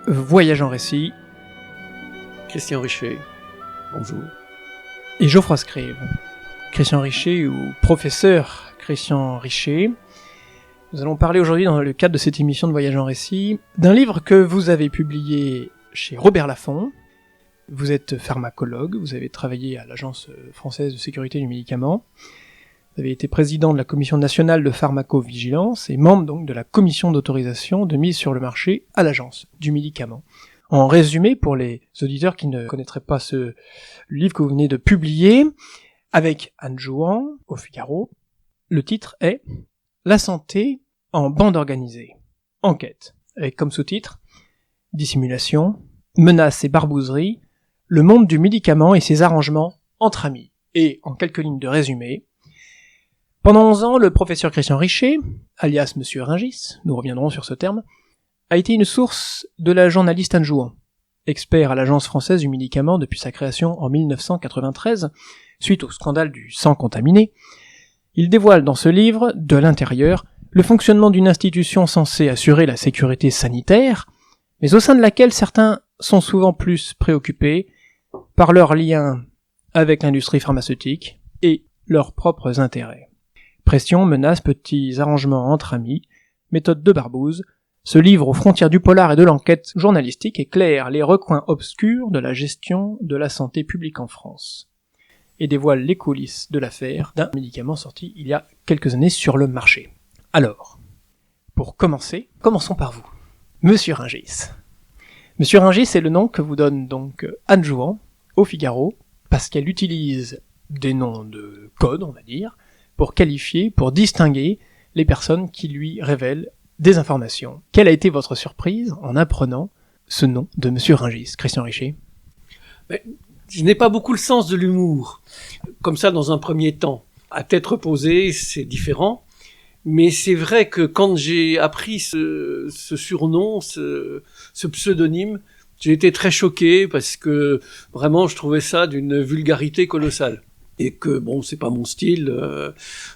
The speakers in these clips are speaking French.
Voyage en récit, Christian Richer, bonjour. et Geoffroy Scribe. Christian Richer ou professeur Christian Richer. Nous allons parler aujourd'hui, dans le cadre de cette émission de Voyage en récit, d'un livre que vous avez publié chez Robert Laffont. Vous êtes pharmacologue, vous avez travaillé à l'Agence française de sécurité du médicament. Vous avez été président de la Commission nationale de pharmacovigilance et membre donc de la commission d'autorisation de mise sur le marché à l'Agence du médicament. En résumé, pour les auditeurs qui ne connaîtraient pas ce livre que vous venez de publier, avec Anne Jouan, au Figaro, le titre est « La santé en bande organisée. Enquête », avec comme sous-titre « Dissimulation, menaces et barbouzeries, le monde du médicament et ses arrangements entre amis ». Et, en quelques lignes de résumé, pendant 11 ans, le professeur Christian Richer, alias Monsieur Rungis, nous reviendrons sur ce terme, a été une source de la journaliste Anne Jouan, expert à l'Agence française du médicament depuis sa création en 1993, suite au scandale du sang contaminé. Il dévoile dans ce livre, de l'intérieur, le fonctionnement d'une institution censée assurer la sécurité sanitaire, mais au sein de laquelle certains sont souvent plus préoccupés par leurs liens avec l'industrie pharmaceutique et leurs propres intérêts. Pression, menaces, petits arrangements entre amis, méthode de barbouze, ce livre aux frontières du polar et de l'enquête journalistique éclaire les recoins obscurs de la gestion de la santé publique en France et dévoile les coulisses de l'affaire d'un médicament sorti il y a quelques années sur le marché. Alors, pour commencer, commençons par vous. Monsieur Rungis. Monsieur Rungis, c'est le nom que vous donne donc Anne Jouan au Figaro, parce qu'elle utilise des noms de code, on va dire, pour qualifier, pour distinguer les personnes qui lui révèlent des informations. Quelle a été votre surprise en apprenant ce nom de Monsieur Rungis, Christian Richer? Je n'ai pas beaucoup le sens de l'humour, comme ça dans un premier temps. À tête reposée, c'est différent, mais c'est vrai que quand j'ai appris ce surnom, ce pseudonyme, j'ai été très choqué parce que vraiment je trouvais ça d'une vulgarité colossale. Et que bon, c'est pas mon style,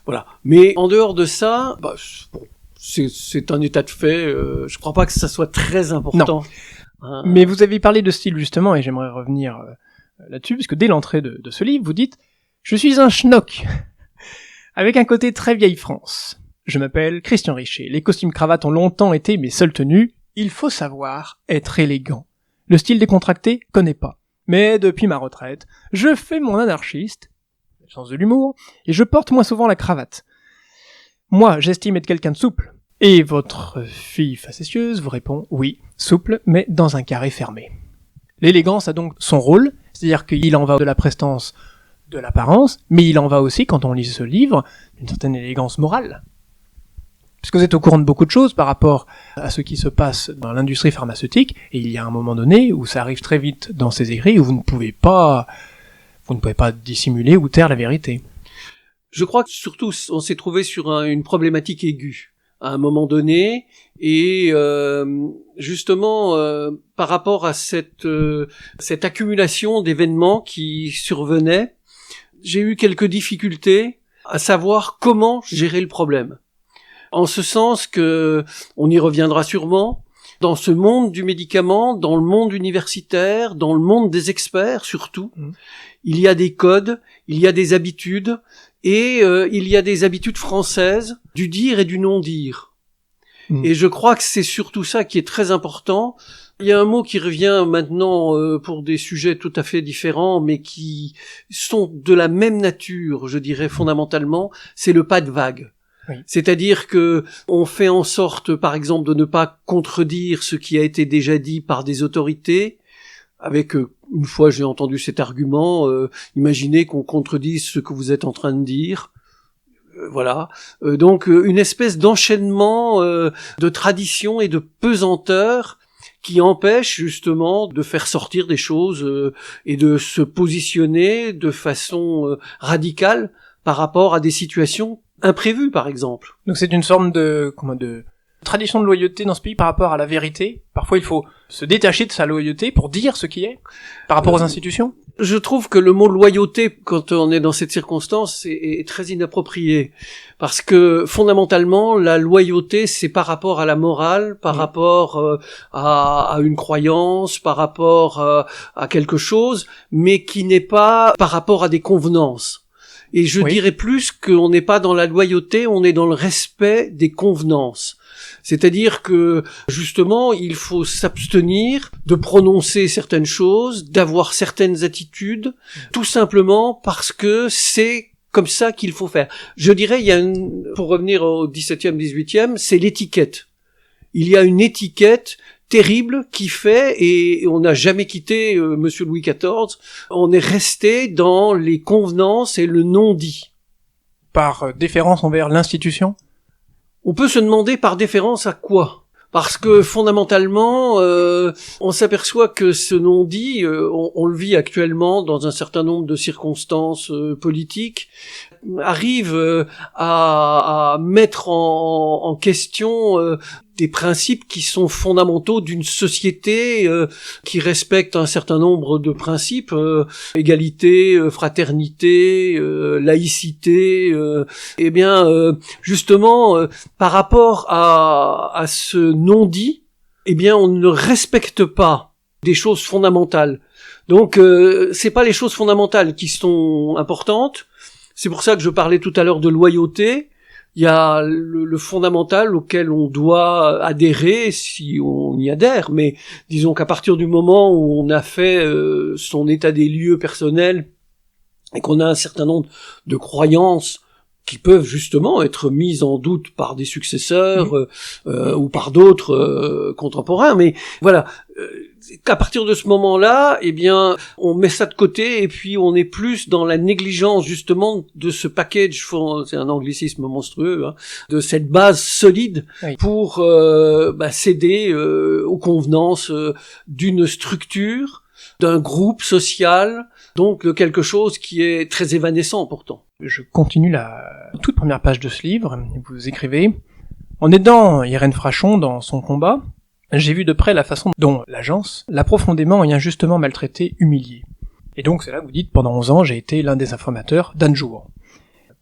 voilà. Mais en dehors de ça, bon, c'est un état de fait. Je crois pas que ça soit très important. Mais vous avez parlé de style justement, et j'aimerais revenir là-dessus, puisque dès l'entrée de ce livre, vous dites « Je suis un schnock, avec un côté très vieille France. Je m'appelle Christian Richer. Les costumes-cravates ont longtemps été mes seules tenues. Il faut savoir être élégant. Le style décontracté, connais pas. Mais depuis ma retraite, je fais mon anarchiste, le sens de l'humour, et je porte moins souvent la cravate. Moi, j'estime être quelqu'un de souple. » Et votre fille facétieuse vous répond « Oui, souple, mais dans un carré fermé. » L'élégance a donc son rôle, c'est-à-dire qu'il en va de la prestance, de l'apparence, mais il en va aussi, quand on lit ce livre, d'une certaine élégance morale. Puisque vous êtes au courant de beaucoup de choses par rapport à ce qui se passe dans l'industrie pharmaceutique, et il y a un moment donné où ça arrive très vite dans ces écrits, où vous ne pouvez pas dissimuler ou taire la vérité. Je crois que surtout, on s'est trouvé sur une problématique aiguë à un moment donné, et justement par rapport à cette accumulation d'événements qui survenaient, j'ai eu quelques difficultés à savoir comment gérer le problème. En ce sens que, on y reviendra sûrement, dans ce monde du médicament, dans le monde universitaire, dans le monde des experts surtout, il y a des codes, il y a des habitudes, et il y a des habitudes françaises du dire et du non-dire. Et je crois que c'est surtout ça qui est très important. Il y a un mot qui revient maintenant pour des sujets tout à fait différents, mais qui sont de la même nature, je dirais fondamentalement, c'est le pas de vague. Oui. C'est-à-dire que on fait en sorte, par exemple, de ne pas contredire ce qui a été déjà dit par des autorités. Avec une fois j'ai entendu cet argument, imaginez qu'on contredise ce que vous êtes en train de dire. Voilà. Donc une espèce d'enchaînement de traditions et de pesanteur qui empêche justement de faire sortir des choses et de se positionner de façon radicale par rapport à des situations imprévues, par exemple. Donc c'est une sorte de tradition de loyauté dans ce pays par rapport à la vérité. Parfois il faut se détacher de sa loyauté pour dire ce qui est par rapport aux institutions. Je trouve que le mot loyauté, quand on est dans cette circonstance, est très inapproprié. Parce que, fondamentalement, la loyauté, c'est par rapport à la morale, par rapport à une croyance, par rapport à quelque chose, mais qui n'est pas par rapport à des convenances. Et je dirais plus qu'on n'est pas dans la loyauté, on est dans le respect des convenances. C'est-à-dire que, justement, il faut s'abstenir de prononcer certaines choses, d'avoir certaines attitudes, tout simplement parce que c'est comme ça qu'il faut faire. Je dirais, pour revenir au 17e, 18e, c'est l'étiquette. Il y a une étiquette terrible qui fait, et on n'a jamais quitté Monsieur Louis XIV, on est resté dans les convenances et le non-dit. Par déférence envers l'institution ? On peut se demander par déférence à quoi ? Parce que fondamentalement, on s'aperçoit que ce non-dit, on le vit actuellement dans un certain nombre de circonstances politiques, arrive à mettre en question des principes qui sont fondamentaux d'une société qui respecte un certain nombre de principes, égalité, fraternité, laïcité. Eh bien, justement, par rapport à ce non-dit, eh bien, on ne respecte pas des choses fondamentales. Donc, c'est pas les choses fondamentales qui sont importantes. C'est pour ça que je parlais tout à l'heure de loyauté. Il y a le fondamental auquel on doit adhérer si on y adhère, mais disons qu'à partir du moment où on a fait son état des lieux personnel et qu'on a un certain nombre de croyances qui peuvent justement être mises en doute par des successeurs ou par d'autres contemporains, mais voilà, qu'à partir de ce moment-là, eh bien, on met ça de côté et puis on est plus dans la négligence justement de ce package, c'est un anglicisme monstrueux, hein, de cette base solide pour céder aux convenances d'une structure, d'un groupe social, donc de quelque chose qui est très évanescent pourtant. Je continue la toute première page de ce livre. Vous écrivez « En aidant Irène Frachon dans son combat, j'ai vu de près la façon dont l'agence l'a profondément et injustement maltraitée, humiliée. Et donc c'est là que vous dites « Pendant 11 ans, j'ai été l'un des informateurs d'Anne Jour.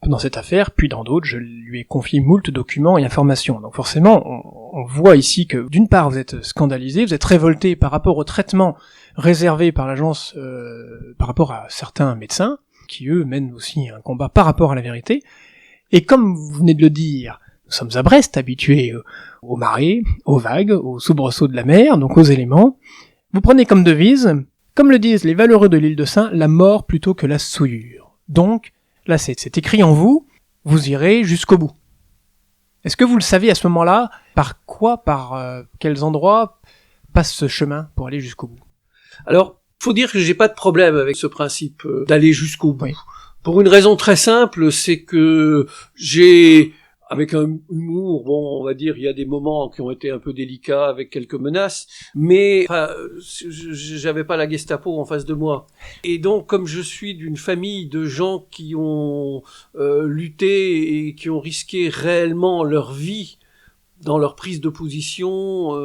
Dans cette affaire, puis dans d'autres, je lui ai confié moult documents et informations. Donc forcément, on voit ici que d'une part vous êtes scandalisé, vous êtes révolté par rapport au traitement réservé par l'agence par rapport à certains médecins, qui eux mènent aussi un combat par rapport à la vérité. Et comme vous venez de le dire, nous sommes à Brest, habitués aux marées, aux vagues, aux soubresauts de la mer, donc aux éléments. Vous prenez comme devise, comme le disent les valeureux de l'île de Sein, la mort plutôt que la souillure. Donc, là c'est écrit en vous, vous irez jusqu'au bout. Est-ce que vous le savez à ce moment-là, par quels endroits passe ce chemin pour aller jusqu'au bout ? Alors, faut dire que j'ai pas de problème avec ce principe d'aller jusqu'au bout. Oui. Pour une raison très simple, c'est que j'ai, avec un humour, on va dire, il y a des moments qui ont été un peu délicats avec quelques menaces, mais j'avais pas la Gestapo en face de moi. Et donc, comme je suis d'une famille de gens qui ont lutté et qui ont risqué réellement leur vie dans leur prise de position,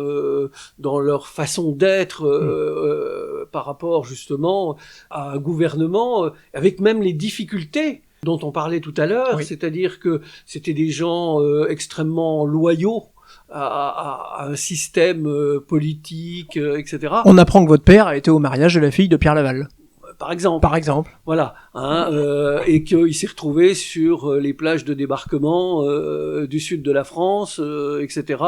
dans leur façon d'être par rapport justement à un gouvernement, avec même les difficultés dont on parlait tout à l'heure, c'est-à-dire que c'était des gens extrêmement loyaux à un système politique, etc. On apprend que votre père a été au mariage de la fille de Pierre Laval. Par exemple. Voilà. Et qu'il s'est retrouvé sur les plages de débarquement du sud de la France, etc.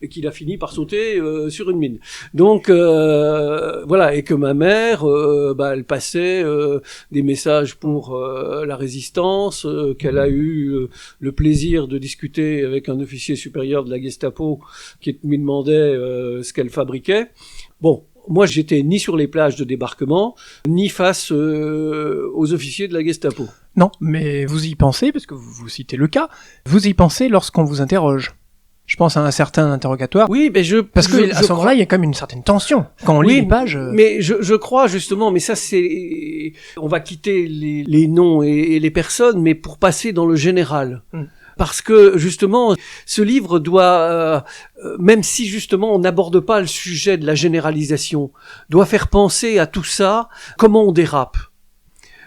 Et qu'il a fini par sauter sur une mine. Donc, voilà. Et que ma mère, elle passait des messages pour la résistance, qu'elle a eu le plaisir de discuter avec un officier supérieur de la Gestapo qui lui demandait ce qu'elle fabriquait. Bon. Moi, j'étais ni sur les plages de débarquement, ni face aux officiers de la Gestapo. Non, mais vous y pensez, parce que vous citez le cas, vous y pensez lorsqu'on vous interroge. Je pense à un certain interrogatoire. Oui, mais parce que à ce moment-là, il y a quand même une certaine tension. Quand on lit les pages. Mais je crois justement, mais ça c'est, on va quitter les noms et les personnes, mais pour passer dans le général. Parce que justement, ce livre doit, même si justement on n'aborde pas le sujet de la généralisation, doit faire penser à tout ça, comment on dérape.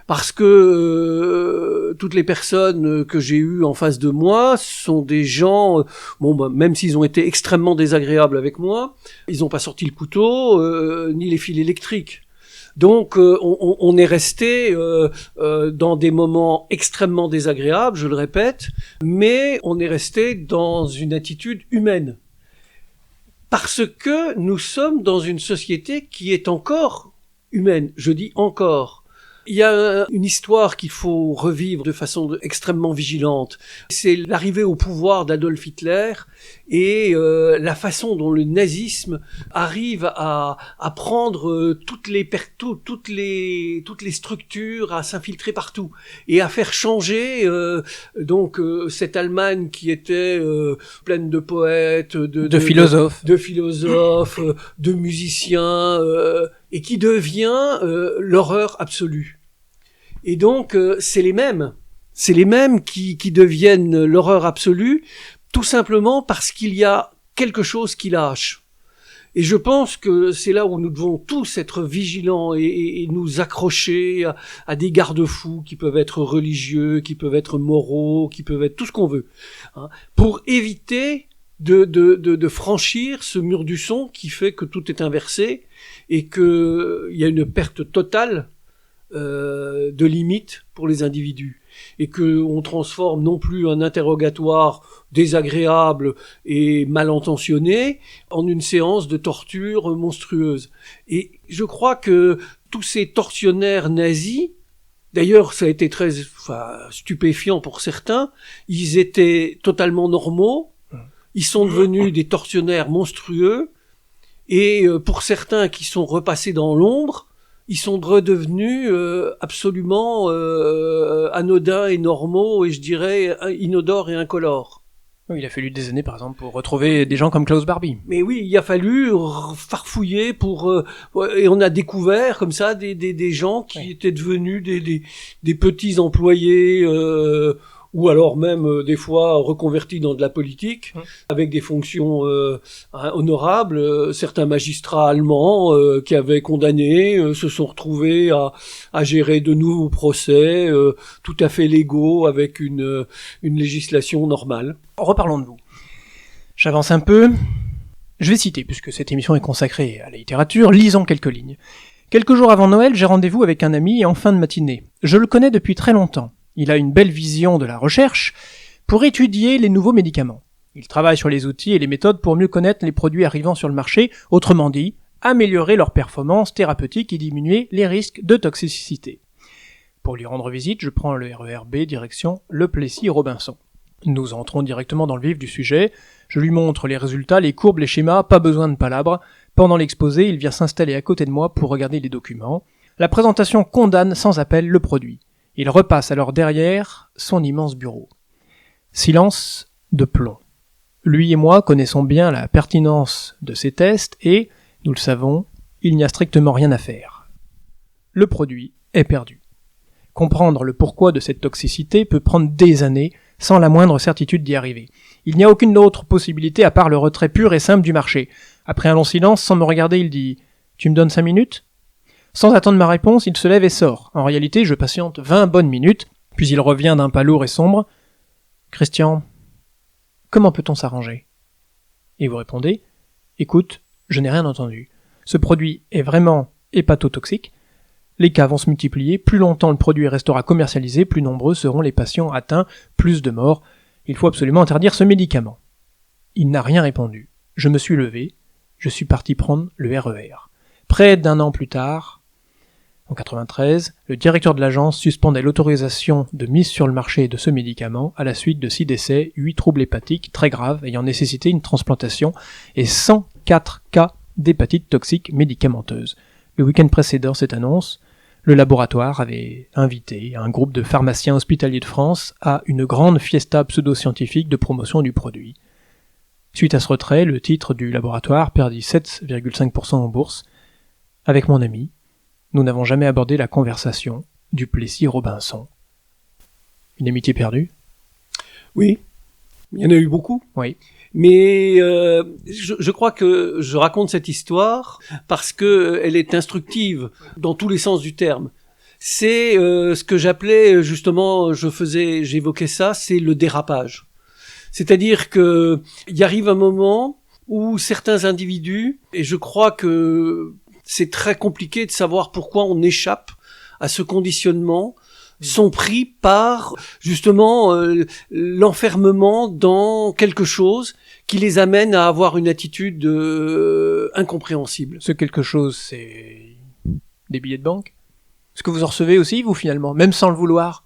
Parce que toutes les personnes que j'ai eues en face de moi sont des gens, même s'ils ont été extrêmement désagréables avec moi, ils n'ont pas sorti le couteau ni les fils électriques. Donc on est resté dans des moments extrêmement désagréables, je le répète, mais on est resté dans une attitude humaine. Parce que nous sommes dans une société qui est encore humaine, je dis encore. Il y a une histoire qu'il faut revivre de façon extrêmement vigilante. C'est l'arrivée au pouvoir d'Adolf Hitler et la façon dont le nazisme arrive à prendre toutes les structures, à s'infiltrer partout et à faire changer cette Allemagne qui était pleine de poètes, de philosophes, de musiciens et qui devient l'horreur absolue. Et donc, c'est les mêmes qui deviennent l'horreur absolue, tout simplement parce qu'il y a quelque chose qui lâche. Et je pense que c'est là où nous devons tous être vigilants et nous accrocher à des garde-fous qui peuvent être religieux, qui peuvent être moraux, qui peuvent être tout ce qu'on veut, hein, pour éviter de franchir ce mur du son qui fait que tout est inversé et que il y a une perte totale de limites pour les individus et que on transforme non plus un interrogatoire désagréable et mal intentionné en une séance de torture monstrueuse. Et je crois que tous ces tortionnaires nazis, d'ailleurs ça a été très stupéfiant pour certains, ils étaient totalement normaux, ils sont devenus des tortionnaires monstrueux et pour certains qui sont repassés dans l'ombre, ils sont redevenus absolument anodins et normaux, et je dirais inodores et incolores. Oui, il a fallu des années, par exemple, pour retrouver des gens comme Klaus Barbie. Mais oui, il a fallu farfouiller et on a découvert comme ça des gens qui étaient devenus des petits employés ou alors même des fois reconvertis dans de la politique, avec des fonctions honorables. Certains magistrats allemands qui avaient condamné se sont retrouvés à gérer de nouveaux procès tout à fait légaux avec une législation normale. Reparlons de vous. J'avance un peu. Je vais citer, puisque cette émission est consacrée à la littérature, lisons quelques lignes. Quelques jours avant Noël, j'ai rendez-vous avec un ami en fin de matinée. Je le connais depuis très longtemps. Il a une belle vision de la recherche pour étudier les nouveaux médicaments. Il travaille sur les outils et les méthodes pour mieux connaître les produits arrivant sur le marché, autrement dit, améliorer leur performance thérapeutique et diminuer les risques de toxicité. Pour lui rendre visite, je prends le RER B direction Le Plessis-Robinson. Nous entrons directement dans le vif du sujet, je lui montre les résultats, les courbes, les schémas, pas besoin de palabres. Pendant l'exposé, il vient s'installer à côté de moi pour regarder les documents. La présentation condamne sans appel le produit. Il repasse alors derrière son immense bureau. Silence de plomb. Lui et moi connaissons bien la pertinence de ces tests et, nous le savons, il n'y a strictement rien à faire. Le produit est perdu. Comprendre le pourquoi de cette toxicité peut prendre des années sans la moindre certitude d'y arriver. Il n'y a aucune autre possibilité à part le retrait pur et simple du marché. Après un long silence, sans me regarder, il dit « Tu me donnes 5 minutes ?» Sans attendre ma réponse, il se lève et sort. En réalité, je patiente 20 bonnes minutes, puis il revient d'un pas lourd et sombre. « Christian, comment peut-on s'arranger ?» Et vous répondez « Écoute, je n'ai rien entendu. Ce produit est vraiment hépatotoxique. Les cas vont se multiplier. Plus longtemps le produit restera commercialisé, plus nombreux seront les patients atteints, plus de morts. Il faut absolument interdire ce médicament. » Il n'a rien répondu. Je me suis levé. Je suis parti prendre le RER. Près d'un an plus tard, en 1993, le directeur de l'agence suspendait l'autorisation de mise sur le marché de ce médicament à la suite de 6 décès, 8 troubles hépatiques très graves ayant nécessité une transplantation et 104 cas d'hépatite toxique médicamenteuse. Le week-end précédent cette annonce, le laboratoire avait invité un groupe de pharmaciens hospitaliers de France à une grande fiesta pseudo-scientifique de promotion du produit. Suite à ce retrait, le titre du laboratoire perdit 7,5% en bourse. Avec mon ami, nous n'avons jamais abordé la conversation du Plessis-Robinson. Une amitié perdue ? Oui, Il y en a eu beaucoup. Oui. Mais je crois que je raconte cette histoire parce que elle est instructive dans tous les sens du terme. C'est ce que j'appelais justement, j'évoquais ça, c'est le dérapage. C'est-à-dire que il arrive un moment où certains individus, et je crois que c'est très compliqué de savoir pourquoi on échappe à ce conditionnement, sont pris par justement l'enfermement dans quelque chose qui les amène à avoir une attitude incompréhensible. Ce quelque chose, c'est des billets de banque. Est-ce que vous en recevez aussi, vous, finalement, même sans le vouloir?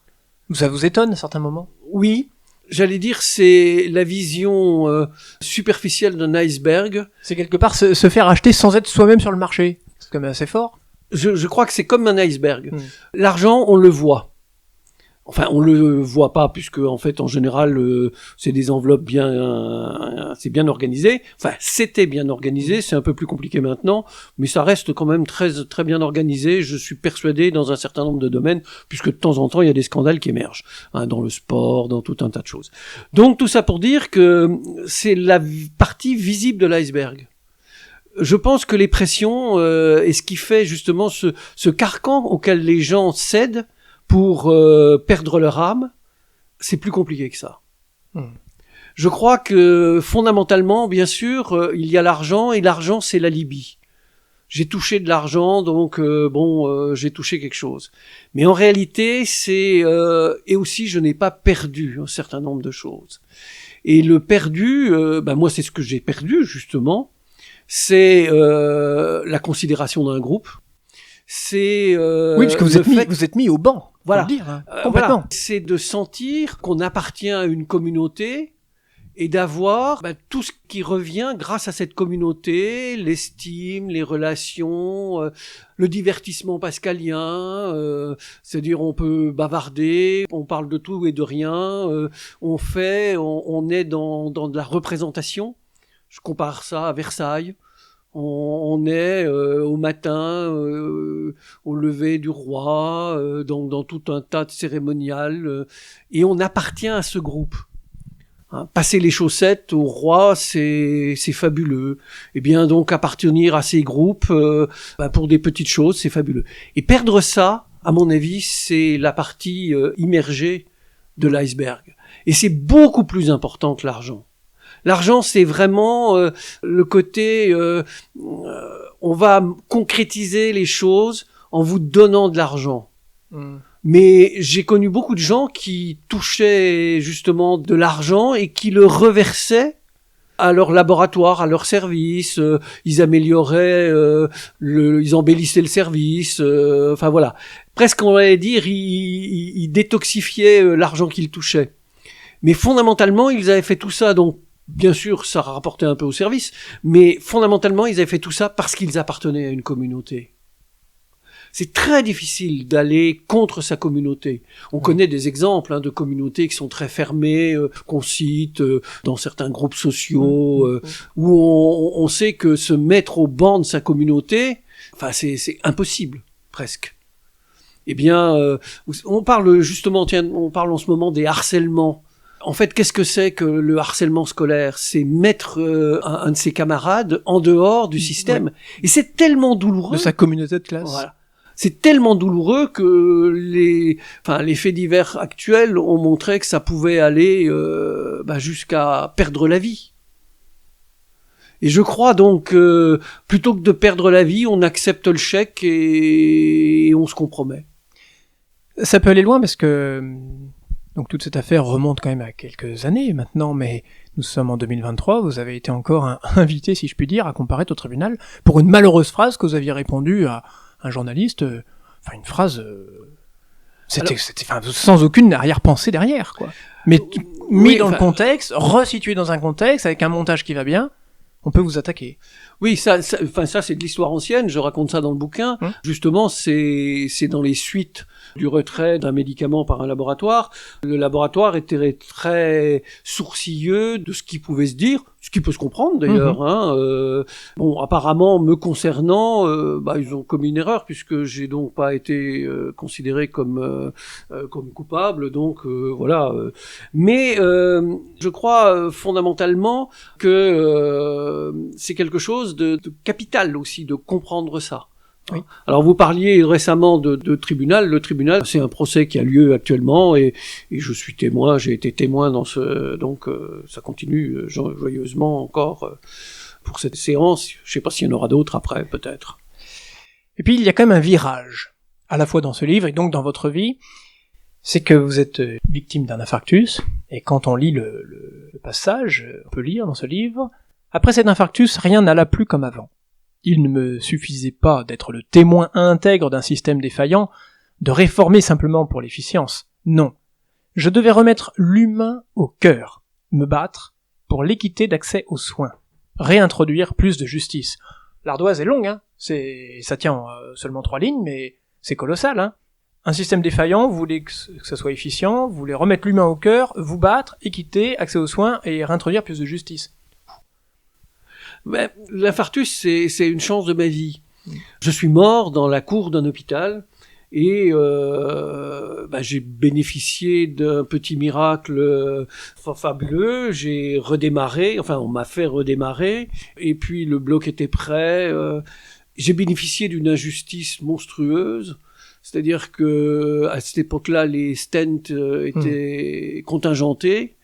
Ça vous étonne à certains moments? Oui, j'allais dire c'est la vision superficielle d'un iceberg. C'est quelque part se faire acheter sans être soi-même sur le marché. C'est quand même assez fort. Je crois que c'est comme un iceberg. L'argent, on le voit. Enfin, on le voit pas puisque en fait, en général, c'est des enveloppes c'est bien organisé. Enfin, c'était bien organisé. C'est un peu plus compliqué maintenant, mais ça reste quand même très très bien organisé. Je suis persuadé dans un certain nombre de domaines, puisque de temps en temps, il y a des scandales qui émergent dans le sport, dans tout un tas de choses. Donc tout ça pour dire que c'est la partie visible de l'iceberg. Je pense que les pressions et ce qui fait justement ce carcan auquel les gens cèdent pour perdre leur âme, c'est plus compliqué que ça. Je crois que fondamentalement, bien sûr, il y a l'argent, et l'argent, c'est l'alibi. J'ai touché de l'argent, donc j'ai touché quelque chose. Mais en réalité, et aussi, je n'ai pas perdu un certain nombre de choses. Et le perdu, moi, c'est ce que j'ai perdu, justement, c'est la considération d'un groupe. C'est oui, parce que vous êtes mis au banc. Voilà, dire, hein, complètement. Voilà. C'est de sentir qu'on appartient à une communauté et d'avoir tout ce qui revient grâce à cette communauté, l'estime, les relations, le divertissement pascalien, c'est-à-dire on peut bavarder, on parle de tout et de rien, on est dans de la représentation. Je compare ça à Versailles. On est au matin, au lever du roi, dans tout un tas de cérémonial, et on appartient à ce groupe. Passer les chaussettes au roi, c'est fabuleux. Et bien donc appartenir à ces groupes, pour des petites choses, c'est fabuleux. Et perdre ça, à mon avis, c'est la partie immergée de l'iceberg. Et c'est beaucoup plus important que l'argent. L'argent, c'est vraiment le côté on va concrétiser les choses en vous donnant de l'argent. Mais j'ai connu beaucoup de gens qui touchaient justement de l'argent et qui le reversaient à leur laboratoire, à leur service. Ils amélioraient, ils embellissaient le service. Enfin voilà, presque on va dire, ils détoxifiaient l'argent qu'ils touchaient. Mais fondamentalement, ils avaient fait tout ça donc. Bien sûr, ça rapportait un peu au service, mais fondamentalement, ils avaient fait tout ça parce qu'ils appartenaient à une communauté. C'est très difficile d'aller contre sa communauté. On connaît des exemples de communautés qui sont très fermées, qu'on cite dans certains groupes sociaux, où on sait que se mettre au banc de sa communauté, c'est impossible, presque. Eh bien, on parle en ce moment des harcèlements. En fait, qu'est-ce que c'est que le harcèlement scolaire? C'est mettre un de ses camarades en dehors du système. Et c'est tellement douloureux. De sa communauté de classe. Voilà. C'est tellement douloureux que les faits divers actuels ont montré que ça pouvait aller jusqu'à perdre la vie. Et je crois donc, plutôt que de perdre la vie, on accepte le chèque et on se compromet. Ça peut aller loin parce que... Donc toute cette affaire remonte quand même à quelques années maintenant, mais nous sommes en 2023, vous avez été encore invité, si je puis dire, à comparaître au tribunal pour une malheureuse phrase que vous aviez répondu à un journaliste, une phrase... C'était sans aucune arrière-pensée derrière, quoi. Mais mis dans le contexte, resitué dans un contexte, avec un montage qui va bien, on peut vous attaquer. Oui, ça c'est de l'histoire ancienne. Je raconte ça dans le bouquin. Justement, c'est dans les suites du retrait d'un médicament par un laboratoire. Le laboratoire était très sourcilleux de ce qui pouvait se dire, ce qui peut se comprendre d'ailleurs. Bon, apparemment, me concernant, ils ont commis une erreur puisque j'ai donc pas été considéré comme coupable. Donc voilà. Mais je crois fondamentalement que c'est quelque chose de capital aussi de comprendre ça. Oui. Alors vous parliez récemment de tribunal. Le tribunal, c'est un procès qui a lieu actuellement et je suis témoin. J'ai été témoin dans donc ça continue joyeusement encore pour cette séance. Je sais pas s'il y en aura d'autres après, peut-être. Et puis il y a quand même un virage à la fois dans ce livre et donc dans votre vie. C'est que vous êtes victime d'un infarctus et quand on lit le passage, on peut lire dans ce livre. Après cet infarctus, rien n'alla plus comme avant. Il ne me suffisait pas d'être le témoin intègre d'un système défaillant, de réformer simplement pour l'efficience. Non. Je devais remettre l'humain au cœur, me battre pour l'équité d'accès aux soins, réintroduire plus de justice. L'ardoise est longue, ça tient en seulement 3 lignes, mais c'est colossal, Un système défaillant, vous voulez que ça soit efficient, vous voulez remettre l'humain au cœur, vous battre, équité, accès aux soins et réintroduire plus de justice. Ben, l'infarctus, c'est une chance de ma vie. Je suis mort dans la cour d'un hôpital et j'ai bénéficié d'un petit miracle fabuleux. J'ai redémarré, on m'a fait redémarrer et puis le bloc était prêt. J'ai bénéficié d'une injustice monstrueuse. C'est-à-dire que à cette époque-là, les stents étaient contingentés.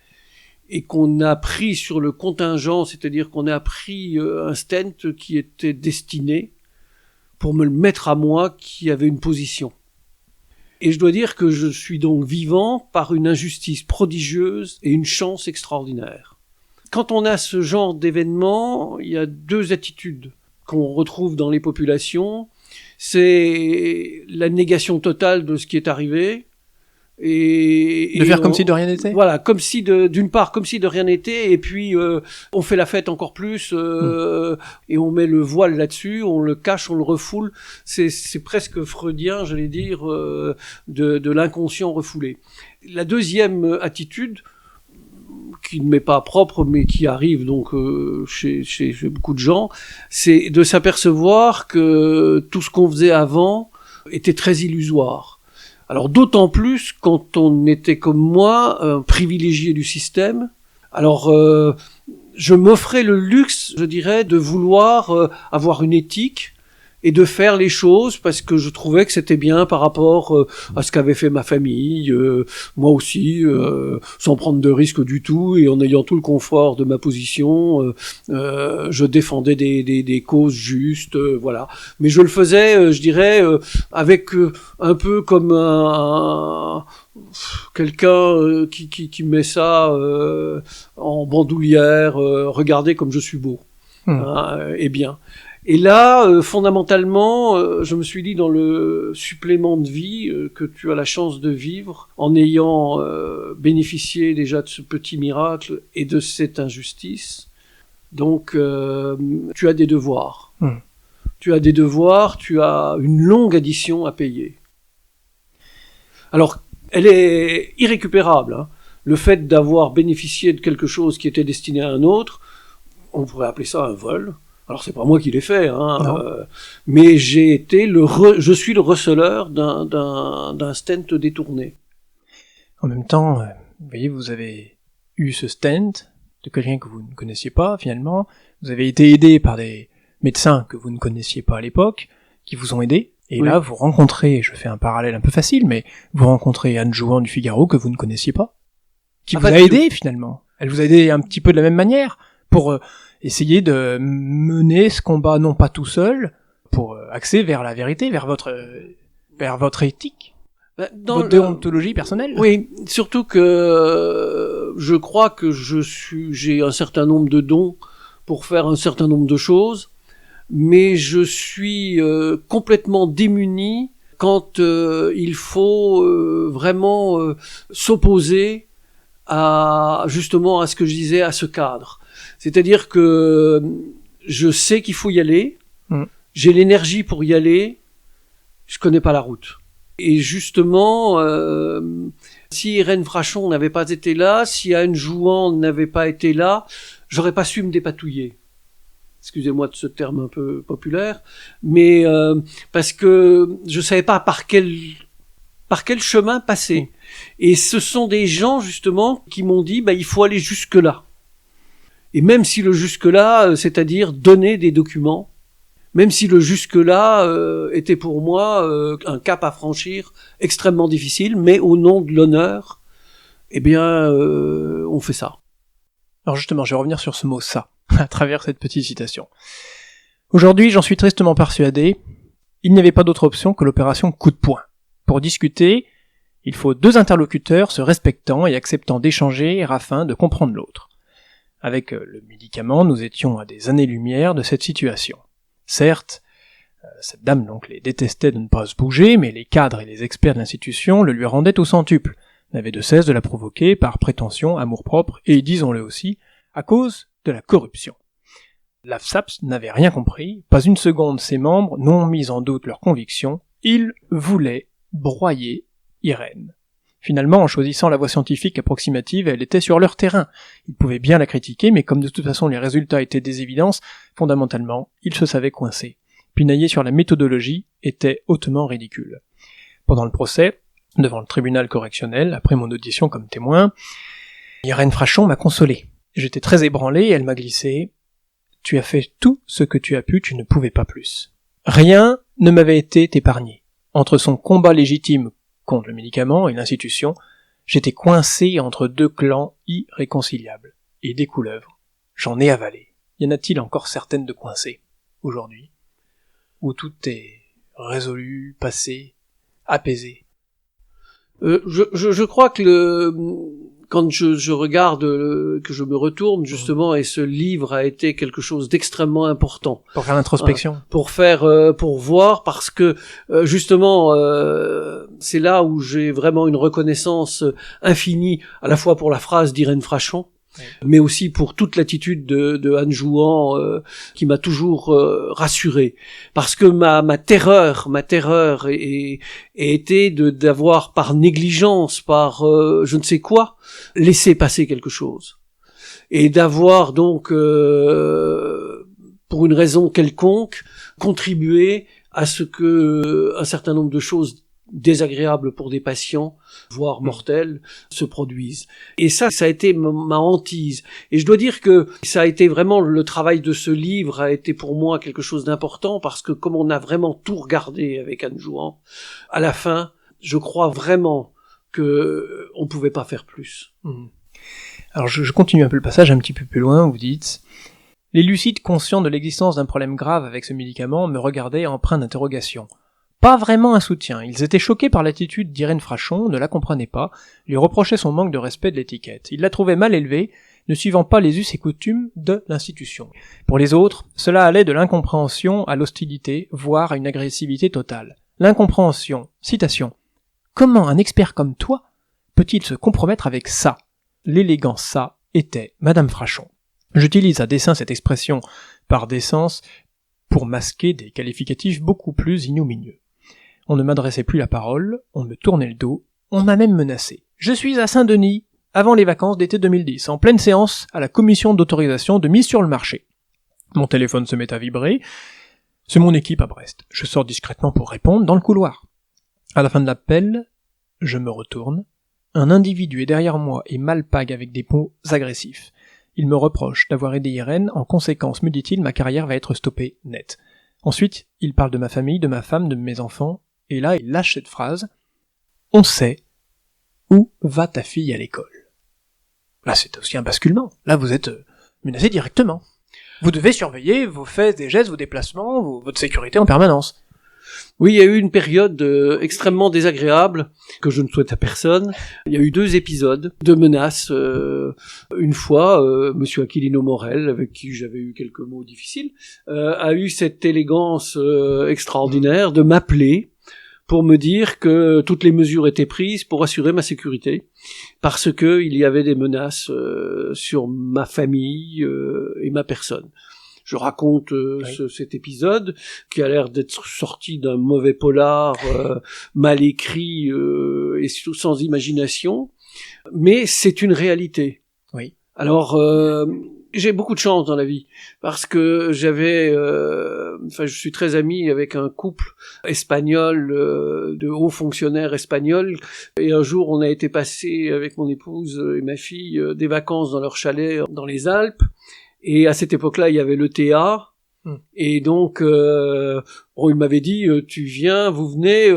Et qu'on a pris sur le contingent, c'est-à-dire qu'on a pris un stent qui était destiné pour me le mettre à moi, qui avait une position. Et je dois dire que je suis donc vivant par une injustice prodigieuse et une chance extraordinaire. Quand on a ce genre d'événement, il y a 2 attitudes qu'on retrouve dans les populations. C'est la négation totale de ce qui est arrivé, et faire comme si de rien n'était. Voilà, comme si d'une part comme si de rien n'était, et puis on fait la fête encore plus et on met le voile là-dessus, on le cache, on le refoule. C'est presque freudien, j'allais dire, de l'inconscient refoulé. La deuxième attitude, qui ne m'est pas propre, mais qui arrive donc chez beaucoup de gens, c'est de s'apercevoir que tout ce qu'on faisait avant était très illusoire. Alors d'autant plus quand on était comme moi, un privilégié du système. Alors je m'offrais le luxe, je dirais, de vouloir avoir une éthique et de faire les choses parce que je trouvais que c'était bien par rapport à ce qu'avait fait ma famille, moi aussi, sans prendre de risques du tout et en ayant tout le confort de ma position, je défendais des causes justes, voilà. Mais je le faisais, je dirais, avec un peu comme quelqu'un qui met ça en bandoulière, regardez comme je suis beau, et bien. Et là, fondamentalement, je me suis dit dans le supplément de vie que tu as la chance de vivre en ayant bénéficié déjà de ce petit miracle et de cette injustice. Donc, tu as des devoirs. Tu as des devoirs, tu as une longue addition à payer. Alors, elle est irrécupérable. Le fait d'avoir bénéficié de quelque chose qui était destiné à un autre, on pourrait appeler ça un vol. Alors c'est pas moi qui l'ai fait, mais je suis le receleur d'un stent détourné. En même temps, vous voyez, vous avez eu ce stent de quelqu'un que vous ne connaissiez pas finalement. Vous avez été aidé par des médecins que vous ne connaissiez pas à l'époque, qui vous ont aidé. Et là, vous rencontrez, je fais un parallèle un peu facile, mais vous rencontrez Anne Jouan du Figaro que vous ne connaissiez pas, qui vous a aidé finalement. Elle vous a aidé un petit peu de la même manière pour essayer de mener ce combat non pas tout seul, pour axer vers la vérité, vers votre éthique, votre déontologie personnelle. Oui, surtout que je crois que j'ai un certain nombre de dons pour faire un certain nombre de choses, mais je suis complètement démuni quand il faut vraiment s'opposer justement à ce que je disais, à ce cadre. C'est-à-dire que je sais qu'il faut y aller, Mm. j'ai l'énergie pour y aller, je connais pas la route. Et justement, si Irène Frachon n'avait pas été là, si Anne Jouan n'avait pas été là, j'aurais pas su me dépatouiller. Excusez-moi de ce terme un peu populaire, mais parce que je savais pas par quel chemin passer. Et ce sont des gens justement qui m'ont dit il faut aller jusque là. Et même si le jusque là, c'est-à-dire donner des documents, même si le jusque là était pour moi un cap à franchir extrêmement difficile, mais au nom de l'honneur, on fait ça. Alors justement, je vais revenir sur ce mot « ça » à travers cette petite citation. Aujourd'hui, j'en suis tristement persuadé, il n'y avait pas d'autre option que l'opération coup de poing. Pour discuter, il faut 2 interlocuteurs se respectant et acceptant d'échanger afin de comprendre l'autre. Avec le médicament, nous étions à des années-lumière de cette situation. Certes, cette dame donc les détestait de ne pas se bouger, mais les cadres et les experts de l'institution le lui rendaient au centuple, n'avaient de cesse de la provoquer par prétention, amour-propre, et, disons-le aussi, à cause de la corruption. L'AFSAPS n'avait rien compris, pas une seconde ses membres n'ont mis en doute leurs convictions, ils voulaient broyer Irène. Finalement, en choisissant la voie scientifique approximative, elle était sur leur terrain. Ils pouvaient bien la critiquer, mais comme de toute façon les résultats étaient des évidences, fondamentalement, ils se savaient coincés. Pinailler sur la méthodologie était hautement ridicule. Pendant le procès, devant le tribunal correctionnel, après mon audition comme témoin, Irène Frachon m'a consolé. J'étais très ébranlé et elle m'a glissé « Tu as fait tout ce que tu as pu, tu ne pouvais pas plus. » Rien ne m'avait été épargné. Entre son combat légitime contre le médicament et l'institution, j'étais coincé entre 2 clans irréconciliables. Et des couleuvres, j'en ai avalé. Y en a-t-il encore certaines de coincées, aujourd'hui, où tout est résolu, passé, apaisé? Je crois que quand je regarde, que je me retourne justement, et ce livre a été quelque chose d'extrêmement important. Pour faire l'introspection. Pour voir, parce que justement, c'est là où j'ai vraiment une reconnaissance infinie, à la fois pour la phrase d'Irène Frachon, mais aussi pour toute l'attitude de Anne Jouan, qui m'a toujours rassuré, parce que ma terreur était d'avoir par négligence, par je ne sais quoi, laissé passer quelque chose, et d'avoir donc pour une raison quelconque contribué à ce que un certain nombre de choses désagréables pour des patients, voire mortelles, se produisent. Et ça a été ma hantise. Et je dois dire que ça a été vraiment, le travail de ce livre a été pour moi quelque chose d'important, parce que comme on a vraiment tout regardé avec Anne Jouan, à la fin, je crois vraiment que on pouvait pas faire plus. Alors je continue un peu le passage un petit peu plus loin, où vous dites « Les lucides conscients de l'existence d'un problème grave avec ce médicament me regardaient empreints d'interrogation. Pas vraiment un soutien, ils étaient choqués par l'attitude d'Irène Frachon, ne la comprenaient pas, lui reprochaient son manque de respect de l'étiquette. Ils la trouvaient mal élevée, ne suivant pas les us et coutumes de l'institution. Pour les autres, cela allait de l'incompréhension à l'hostilité, voire à une agressivité totale. L'incompréhension, citation, « Comment un expert comme toi peut-il se compromettre avec ça ?» L'élégant ça était Madame Frachon. J'utilise à dessein cette expression par décence pour masquer des qualificatifs beaucoup plus ignominieux. On ne m'adressait plus la parole, on me tournait le dos, on m'a même menacé. Je suis à Saint-Denis, avant les vacances d'été 2010, en pleine séance à la commission d'autorisation de mise sur le marché. Mon téléphone se met à vibrer, c'est mon équipe à Brest. Je sors discrètement pour répondre dans le couloir. À la fin de l'appel, je me retourne. Un individu est derrière moi et m'alpague avec des mots agressifs. Il me reproche d'avoir aidé Irène, en conséquence, me dit-il, ma carrière va être stoppée net. Ensuite, il parle de ma famille, de ma femme, de mes enfants, et là, il lâche cette phrase. On sait où va ta fille à l'école. Là, c'est aussi un basculement. Là, vous êtes menacé directement. Vous devez surveiller vos faits et gestes, vos déplacements, votre sécurité en permanence. Oui, il y a eu une période extrêmement désagréable que je ne souhaite à personne. Il y a eu 2 épisodes de menaces. Une fois, Monsieur Aquilino Morel, avec qui j'avais eu quelques mots difficiles, a eu cette élégance extraordinaire de m'appeler pour me dire que toutes les mesures étaient prises pour assurer ma sécurité, parce que il y avait des menaces sur ma famille et ma personne. je raconte cet épisode qui a l'air d'être sorti d'un mauvais polar mal écrit et sans imagination, mais c'est une réalité. Oui. Alors j'ai beaucoup de chance dans la vie parce que je suis très ami avec un couple espagnol de hauts fonctionnaires espagnols, et un jour on a été passer avec mon épouse et ma fille des vacances dans leur chalet dans les Alpes, et à cette époque-là il y avait l'ETA. Et donc il m'avait dit tu viens, vous venez,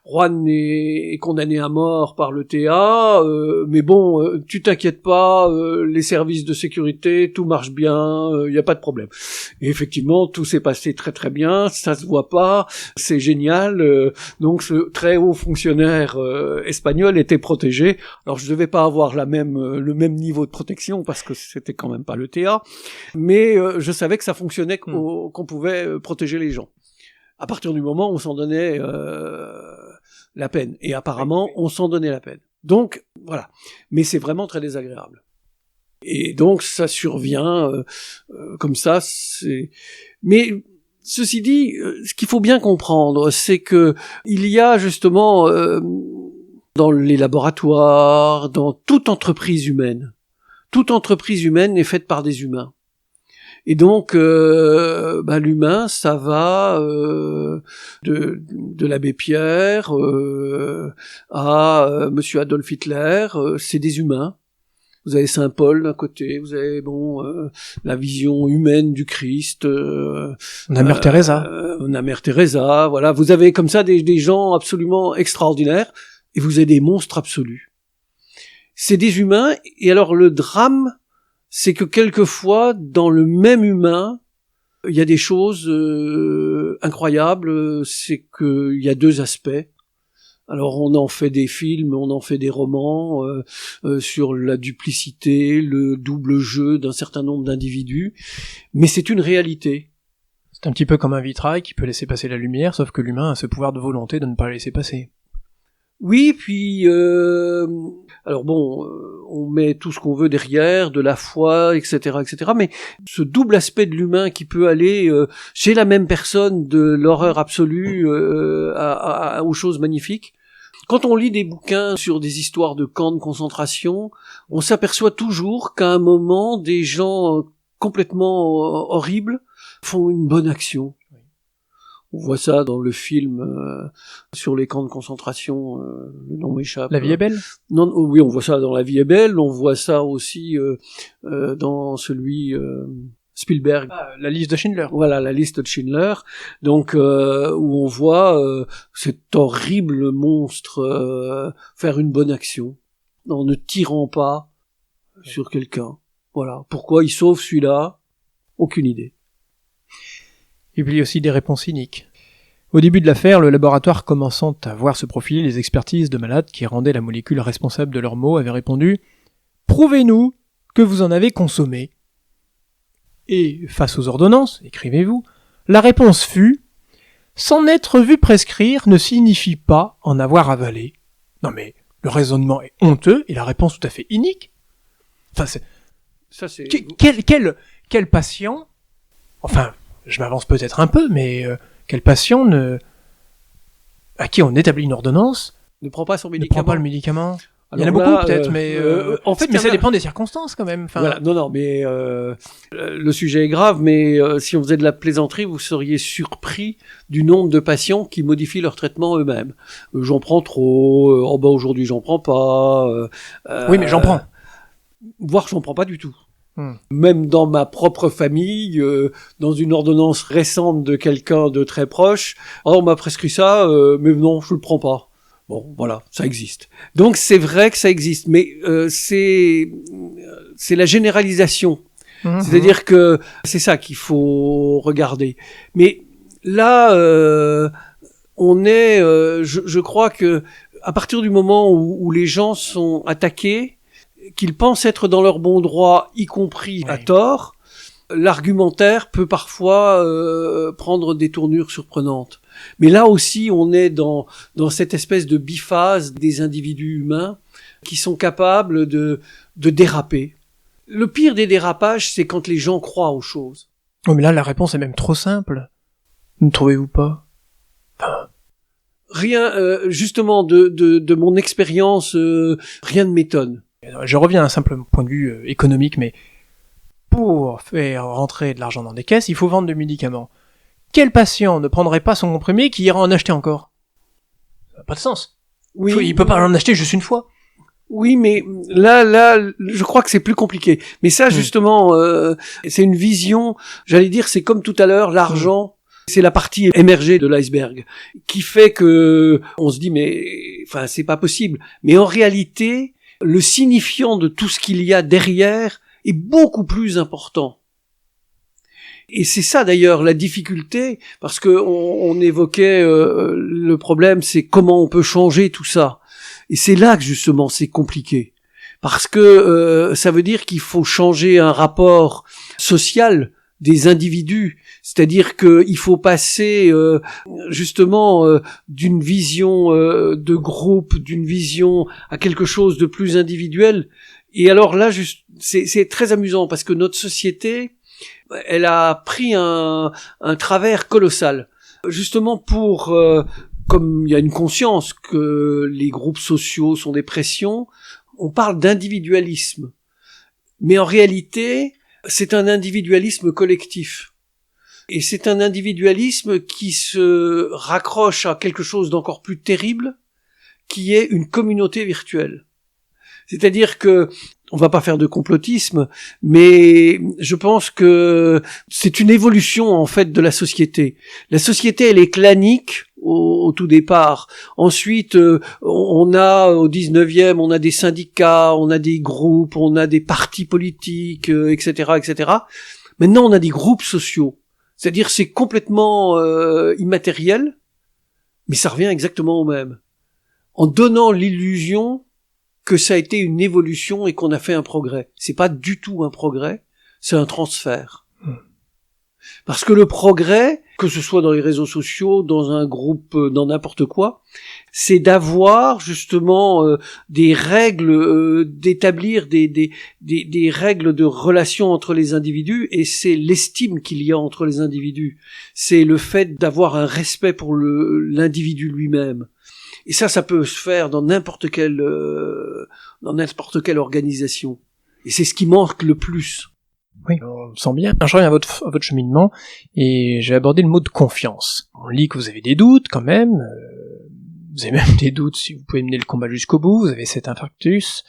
Juan est condamné à mort par l'ETA, mais bon, tu t'inquiètes pas, les services de sécurité, tout marche bien, y a pas de problème. Et effectivement, tout s'est passé très très bien, ça se voit pas, c'est génial. Donc ce très haut fonctionnaire espagnol était protégé. Alors je devais pas avoir le même niveau de protection parce que c'était quand même pas l'ETA, mais je savais que ça fonctionnait, qu'on pouvait protéger les gens. À partir du moment où on s'en donnait la peine. Et apparemment, on s'en donnait la peine. Donc, voilà. Mais c'est vraiment très désagréable. Et donc, ça survient comme ça. Mais ceci dit, ce qu'il faut bien comprendre, c'est que il y a justement dans les laboratoires, dans toute entreprise humaine est faite par des humains. Et donc, l'humain, ça va de l'abbé Pierre à Monsieur Adolf Hitler, c'est des humains. Vous avez Saint Paul d'un côté, vous avez la vision humaine du Christ. On a Mère Teresa. On a Mère Teresa, voilà. Vous avez comme ça des gens absolument extraordinaires, et vous avez des monstres absolus. C'est des humains, et alors le drame, c'est que quelquefois, dans le même humain, il y a des choses incroyables. C'est qu'il y a deux aspects. Alors, on en fait des films, on en fait des romans sur la duplicité, le double jeu d'un certain nombre d'individus, mais c'est une réalité. C'est un petit peu comme un vitrail qui peut laisser passer la lumière, sauf que l'humain a ce pouvoir de volonté de ne pas la laisser passer. Oui, puis on met tout ce qu'on veut derrière, de la foi, etc., etc. Mais ce double aspect de l'humain qui peut aller chez la même personne de l'horreur absolue aux choses magnifiques. Quand on lit des bouquins sur des histoires de camps de concentration, on s'aperçoit toujours qu'à un moment, des gens complètement horribles font une bonne action. On voit ça dans le film sur les camps de concentration, le nom m'échappe. La vie est belle ? Non, oui, on voit ça dans La vie est belle, on voit ça aussi dans celui Spielberg. La liste de Schindler. Voilà, la liste de Schindler. Donc, où on voit cet horrible monstre faire une bonne action en ne tirant pas sur quelqu'un. Voilà. Pourquoi il sauve celui-là ? Aucune idée. Et puis il y a aussi des réponses cyniques. Au début de l'affaire, le laboratoire commençant à voir se profiler les expertises de malades qui rendaient la molécule responsable de leurs maux avait répondu « Prouvez-nous que vous en avez consommé ». Et face aux ordonnances, écrivez-vous, la réponse fut « S'en être vu prescrire ne signifie pas en avoir avalé ». Non mais, le raisonnement est honteux et la réponse tout à fait inique. Enfin, c'est... Quel patient... Enfin... Je m'avance peut-être un peu, mais quel patient à qui on établit une ordonnance ne prend pas son médicament. Ne prend pas le médicament. Alors il y en a beaucoup peut-être, mais en fait, mais ça dépend des circonstances quand même. Enfin... Voilà, non, mais le sujet est grave, mais si on faisait de la plaisanterie, vous seriez surpris du nombre de patients qui modifient leur traitement eux-mêmes. J'en prends trop. Aujourd'hui j'en prends pas. Oui, mais j'en prends. Voire j'en prends pas du tout. Même dans ma propre famille, dans une ordonnance récente de quelqu'un de très proche, on m'a prescrit ça, mais non, je le prends pas. Bon, voilà, ça existe. Donc c'est vrai que ça existe, mais c'est la généralisation. C'est-à-dire que c'est ça qu'il faut regarder. Mais là, on est, je crois que à partir du moment où les gens sont attaqués, qu'ils pensent être dans leur bon droit, y compris à tort, l'argumentaire peut parfois prendre des tournures surprenantes. Mais là aussi, on est dans cette espèce de biphase des individus humains qui sont capables de déraper. Le pire des dérapages, c'est quand les gens croient aux choses. Oh, mais là, la réponse est même trop simple. Ne trouvez-vous pas? Rien, justement, de mon expérience, rien ne m'étonne. Je reviens à un simple point de vue économique, mais pour faire rentrer de l'argent dans des caisses, il faut vendre des médicaments. Quel patient ne prendrait pas son comprimé qui ira en acheter encore? Ça n'a pas de sens. Oui, Il peut pas en acheter juste une fois. oui, mais là, je crois que c'est plus compliqué. Mais ça, justement, c'est une vision, j'allais dire, c'est comme tout à l'heure, l'argent, c'est la partie émergée de l'iceberg, qui fait que on se dit, mais, enfin, c'est pas possible. Mais en réalité, le signifiant de tout ce qu'il y a derrière est beaucoup plus important. Et c'est ça d'ailleurs la difficulté, parce que on évoquait le problème, c'est comment on peut changer tout ça. Et c'est là que justement c'est compliqué, parce que ça veut dire qu'il faut changer un rapport social des individus, c'est-à-dire qu'il faut passer justement d'une vision de groupe, d'une vision à quelque chose de plus individuel. Et alors là, c'est très amusant parce que notre société, elle a pris un travers colossal, justement pour comme il y a une conscience que les groupes sociaux sont des pressions, on parle d'individualisme. Mais en réalité, c'est un individualisme collectif. Et c'est un individualisme qui se raccroche à quelque chose d'encore plus terrible, qui est une communauté virtuelle. C'est-à-dire que, on va pas faire de complotisme, mais je pense que c'est une évolution en fait de la société. La société, elle est clanique au tout départ. Ensuite, on a au 19e, on a des syndicats, on a des groupes, on a des partis politiques, etc., etc. Maintenant, on a des groupes sociaux. C'est-à-dire, c'est complètement immatériel, mais ça revient exactement au même. En donnant l'illusion que ça a été une évolution et qu'on a fait un progrès. C'est pas du tout un progrès, c'est un transfert. Parce que le progrès, que ce soit dans les réseaux sociaux, dans un groupe, dans n'importe quoi, c'est d'avoir justement des règles, d'établir des règles de relation entre les individus, et c'est l'estime qu'il y a entre les individus. C'est le fait d'avoir un respect pour l'individu lui-même. Et ça peut se faire dans n'importe quelle organisation. Et c'est ce qui manque le plus. Oui, on le sent bien. Je reviens à votre cheminement, et j'ai abordé le mot de confiance. On lit que vous avez des doutes, quand même. Vous avez même des doutes si vous pouvez mener le combat jusqu'au bout. Vous avez cet infarctus.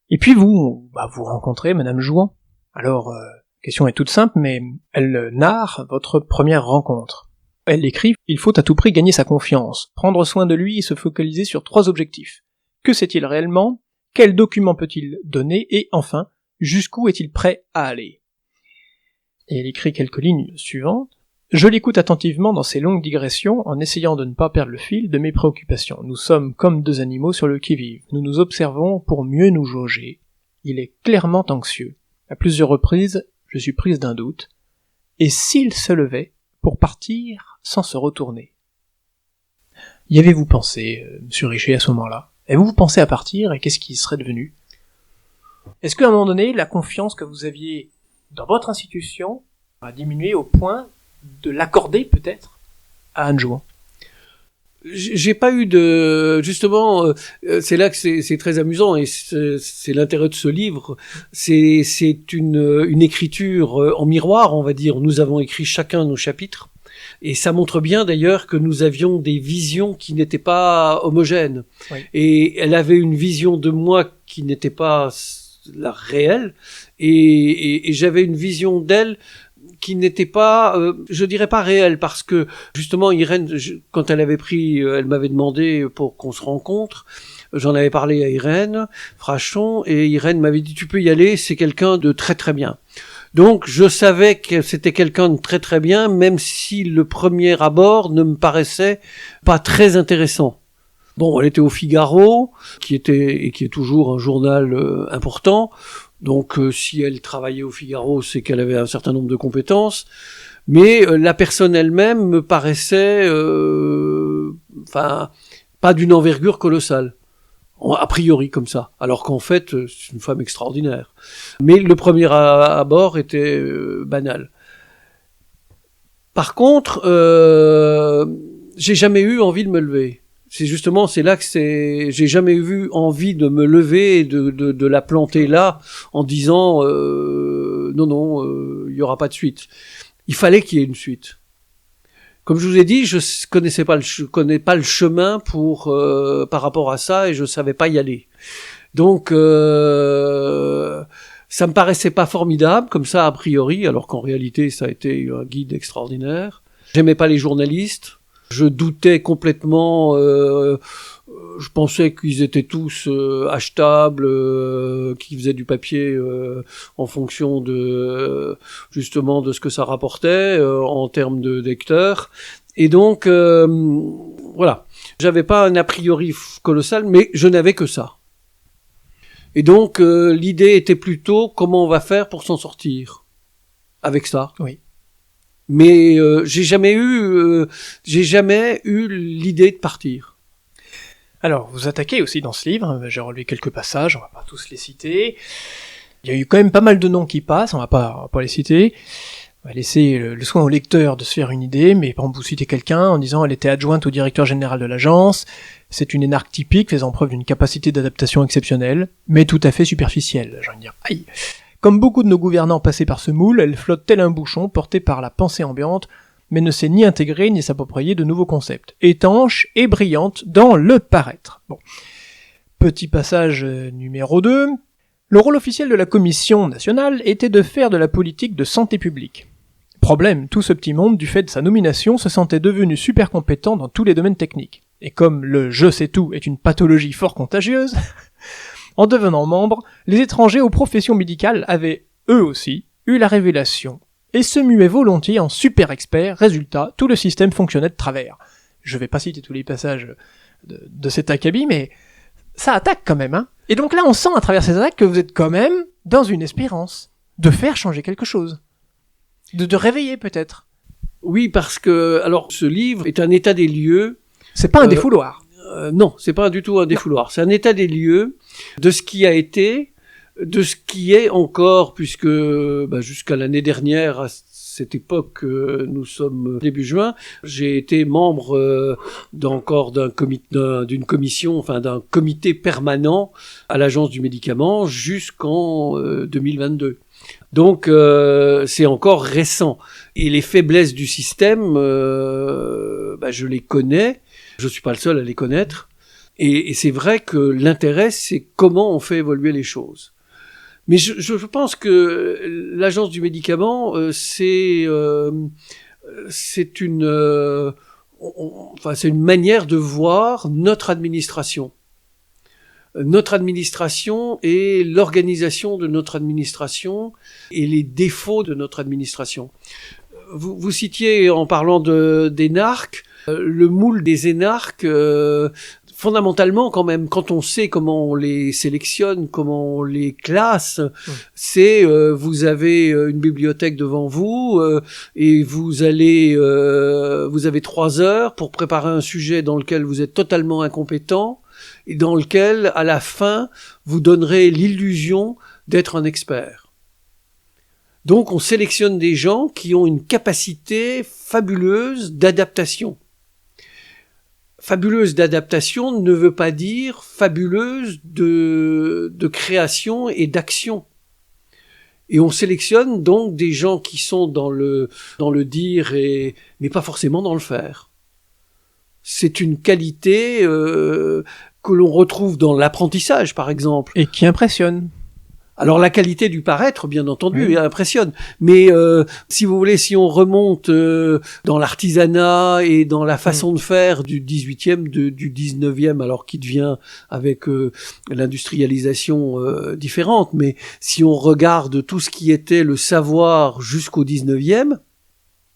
Et puis vous rencontrez Madame Jouan. Alors, question est toute simple, mais elle narre votre première rencontre. Elle écrit « Il faut à tout prix gagner sa confiance, prendre soin de lui et se focaliser sur 3 objectifs. Que sait-il réellement? Quels documents peut-il donner? Et enfin, jusqu'où est-il prêt à aller ?» Et elle écrit quelques lignes suivantes. « Je l'écoute attentivement dans ses longues digressions en essayant de ne pas perdre le fil de mes préoccupations. Nous sommes comme 2 animaux sur le qui-vive. Nous nous observons pour mieux nous jauger. Il est clairement anxieux. À plusieurs reprises, je suis prise d'un doute. Et s'il se levait pour partir sans se retourner. » Y avez-vous pensé, monsieur Richer, à ce moment-là? Avez-vous pensé à partir, et qu'est-ce qui serait devenu? Est-ce qu'à un moment donné, la confiance que vous aviez dans votre institution a diminué au point de l'accorder, peut-être, à Anne Jouan? J'ai pas eu de... Justement, c'est là que c'est très amusant, et c'est l'intérêt de ce livre. C'est une écriture en miroir, on va dire. Nous avons écrit chacun nos chapitres, et ça montre bien d'ailleurs que nous avions des visions qui n'étaient pas homogènes. Oui. Et elle avait une vision de moi qui n'était pas la réelle, et j'avais une vision d'elle qui n'était pas, je dirais pas réelle, parce que justement Irène, quand elle avait pris, elle m'avait demandé pour qu'on se rencontre, j'en avais parlé à Irène Frachon, et Irène m'avait dit tu peux y aller, c'est quelqu'un de très très bien. Donc je savais que c'était quelqu'un de très très bien, même si le premier abord ne me paraissait pas très intéressant. Bon, elle était au Figaro, qui est toujours un journal important. Donc si elle travaillait au Figaro, c'est qu'elle avait un certain nombre de compétences, mais la personne elle-même me paraissait pas d'une envergure colossale. a priori comme ça, alors qu'en fait c'est une femme extraordinaire. Mais le premier abord était banal. Par contre, j'ai jamais eu envie de me lever. C'est là que j'ai jamais eu envie de me lever et de la planter là en disant non, il y aura pas de suite. Il fallait qu'il y ait une suite. Comme je vous ai dit, je connais pas le chemin par rapport à ça et je savais pas y aller. Donc ça me paraissait pas formidable comme ça a priori, alors qu'en réalité ça a été un guide extraordinaire. J'aimais pas les journalistes. Je doutais complètement. Je pensais qu'ils étaient tous achetables, qu'ils faisaient du papier en fonction de justement de ce que ça rapportait en termes de lecteurs. Et donc voilà, j'avais pas un a priori colossal, mais je n'avais que ça. Et donc l'idée était plutôt comment on va faire pour s'en sortir avec ça. Oui. Mais j'ai jamais eu l'idée de partir. Alors, vous attaquez aussi dans ce livre, j'ai relevé quelques passages, on va pas tous les citer. Il y a eu quand même pas mal de noms qui passent, on va pas les citer. On va laisser le soin au lecteur de se faire une idée, mais par exemple vous citez quelqu'un en disant elle était adjointe au directeur général de l'agence, c'est une énarque typique faisant preuve d'une capacité d'adaptation exceptionnelle, mais tout à fait superficielle. J'ai envie de dire, aïe. Comme beaucoup de nos gouvernants passés par ce moule, elle flotte tel un bouchon porté par la pensée ambiante, mais ne sait ni intégrer ni s'approprier de nouveaux concepts, étanche et brillante dans le paraître. Bon. Petit passage numéro 2. Le rôle officiel de la Commission nationale était de faire de la politique de santé publique. Problème, tout ce petit monde, du fait de sa nomination, se sentait devenu super compétent dans tous les domaines techniques. Et comme le « je sais tout » est une pathologie fort contagieuse, en devenant membre, les étrangers aux professions médicales avaient, eux aussi, eu la révélation, et se muaient volontiers en super experts. Résultat, tout le système fonctionnait de travers. Je vais pas citer tous les passages de cet acabit, mais ça attaque quand même, hein. Et donc là, on sent à travers ces attaques que vous êtes quand même dans une espérance de faire changer quelque chose. De réveiller peut-être. Oui, parce que, alors, ce livre est un état des lieux. C'est pas un défouloir. Non, c'est pas du tout un défouloir. C'est un état des lieux de ce qui a été, de ce qui est encore, puisque jusqu'à l'année dernière, à cette époque, nous sommes début juin, j'ai été membre d'un comité permanent à l'Agence du médicament jusqu'en 2022. Donc c'est encore récent. Et les faiblesses du système, je les connais. Je suis pas le seul à les connaître. Et c'est vrai que l'intérêt, c'est comment on fait évoluer les choses. Mais je pense que l'Agence du médicament, c'est une manière de voir notre administration. Notre administration et l'organisation de notre administration et les défauts de notre administration. Vous citiez en parlant d'énarques, le moule des énarques, fondamentalement quand même, quand on sait comment on les sélectionne, comment on les classe, c'est vous avez une bibliothèque devant vous et vous avez 3 heures pour préparer un sujet dans lequel vous êtes totalement incompétent et dans lequel, à la fin, vous donnerez l'illusion d'être un expert. Donc on sélectionne des gens qui ont une capacité fabuleuse d'adaptation. Fabuleuse d'adaptation ne veut pas dire fabuleuse de création et d'action. Et on sélectionne donc des gens qui sont dans le dire mais pas forcément dans le faire. C'est une qualité que l'on retrouve dans l'apprentissage, par exemple. Et qui impressionne. Alors la qualité du paraître, bien entendu, impressionne. Mais si vous voulez, si on remonte dans l'artisanat et dans la façon de faire du 18e, du 19e, alors qui devient avec l'industrialisation différente, mais si on regarde tout ce qui était le savoir jusqu'au 19e,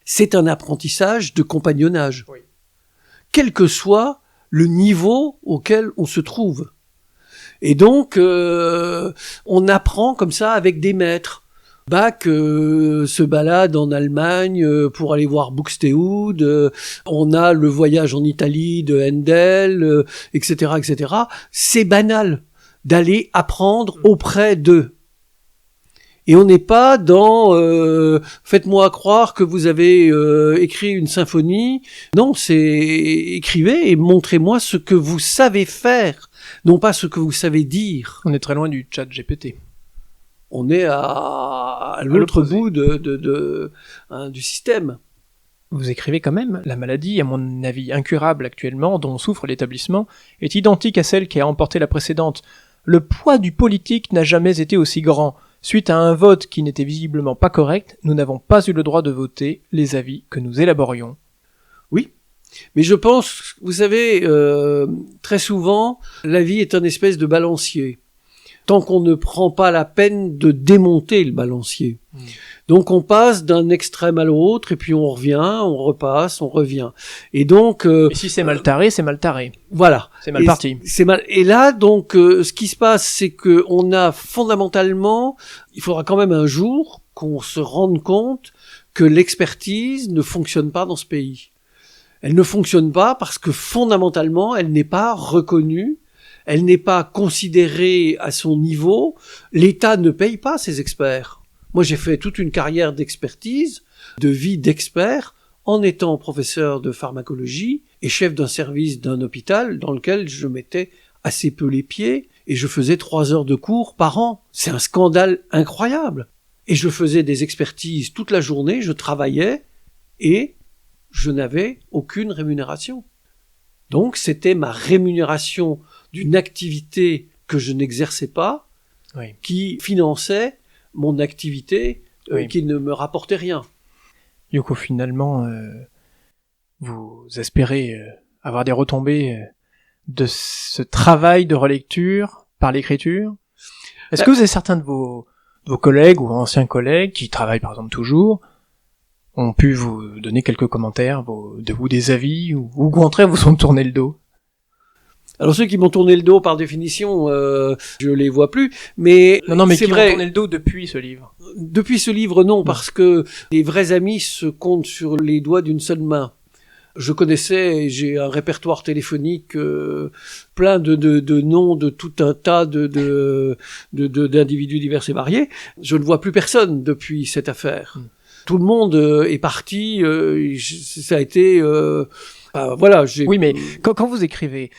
c'est un apprentissage de compagnonnage. Oui. Quel que soit le niveau auquel on se trouve. Et donc, on apprend comme ça avec des maîtres. Bach se balade en Allemagne pour aller voir Buxtehude. On a le voyage en Italie de Handel, etc., etc. C'est banal d'aller apprendre auprès d'eux. Et on n'est pas dans faites-moi croire que vous avez écrit une symphonie. Non, c'est écrivez et montrez-moi ce que vous savez faire, non pas ce que vous savez dire. On est très loin du chat GPT. On est à l'autre bout du système. Vous écrivez quand même, la maladie, à mon avis incurable actuellement, dont souffre l'établissement, est identique à celle qui a emporté la précédente. Le poids du politique n'a jamais été aussi grand. Suite à un vote qui n'était visiblement pas correct, nous n'avons pas eu le droit de voter les avis que nous élaborions. Oui, mais je pense, vous savez, très souvent, la vie est un espèce de balancier. Tant qu'on ne prend pas la peine de démonter le balancier. Donc on passe d'un extrême à l'autre, et puis on revient, on repasse, on revient. Et donc... et si c'est mal taré, c'est mal taré. Voilà. C'est mal parti. C'est mal. Et là, donc, ce qui se passe, c'est que on a fondamentalement... Il faudra quand même un jour qu'on se rende compte que l'expertise ne fonctionne pas dans ce pays. Elle ne fonctionne pas parce que fondamentalement, elle n'est pas reconnue. Elle n'est pas considérée à son niveau. L'État ne paye pas ses experts. Moi, j'ai fait toute une carrière d'expertise, de vie d'expert, en étant professeur de pharmacologie et chef d'un service d'un hôpital dans lequel je mettais assez peu les pieds et je faisais 3 heures de cours par an. C'est un scandale incroyable. Et je faisais des expertises toute la journée, je travaillais et je n'avais aucune rémunération. Donc, c'était ma rémunération d'une activité que je n'exerçais pas, oui, qui finançait mon activité oui, qui ne me rapportait rien. Du coup, finalement, vous espérez avoir des retombées de ce travail de relecture par l'écriture. Est-ce que vous avez certains de vos collègues ou anciens collègues qui travaillent par exemple toujours ont pu vous donner quelques commentaires ou des avis ou au contraire vous ont tourné le dos? Alors ceux qui m'ont tourné le dos par définition, je les vois plus, mais non, mais c'est qui vrai. m'ont tourné le dos depuis ce livre. Depuis ce livre, non, parce que les vrais amis se comptent sur les doigts d'une seule main. Je connaissais, j'ai un répertoire téléphonique plein de noms de tout un tas d'individus divers et variés. Je ne vois plus personne depuis cette affaire. Tout le monde est parti. Ça a été, voilà. Oui, mais quand vous écrivez.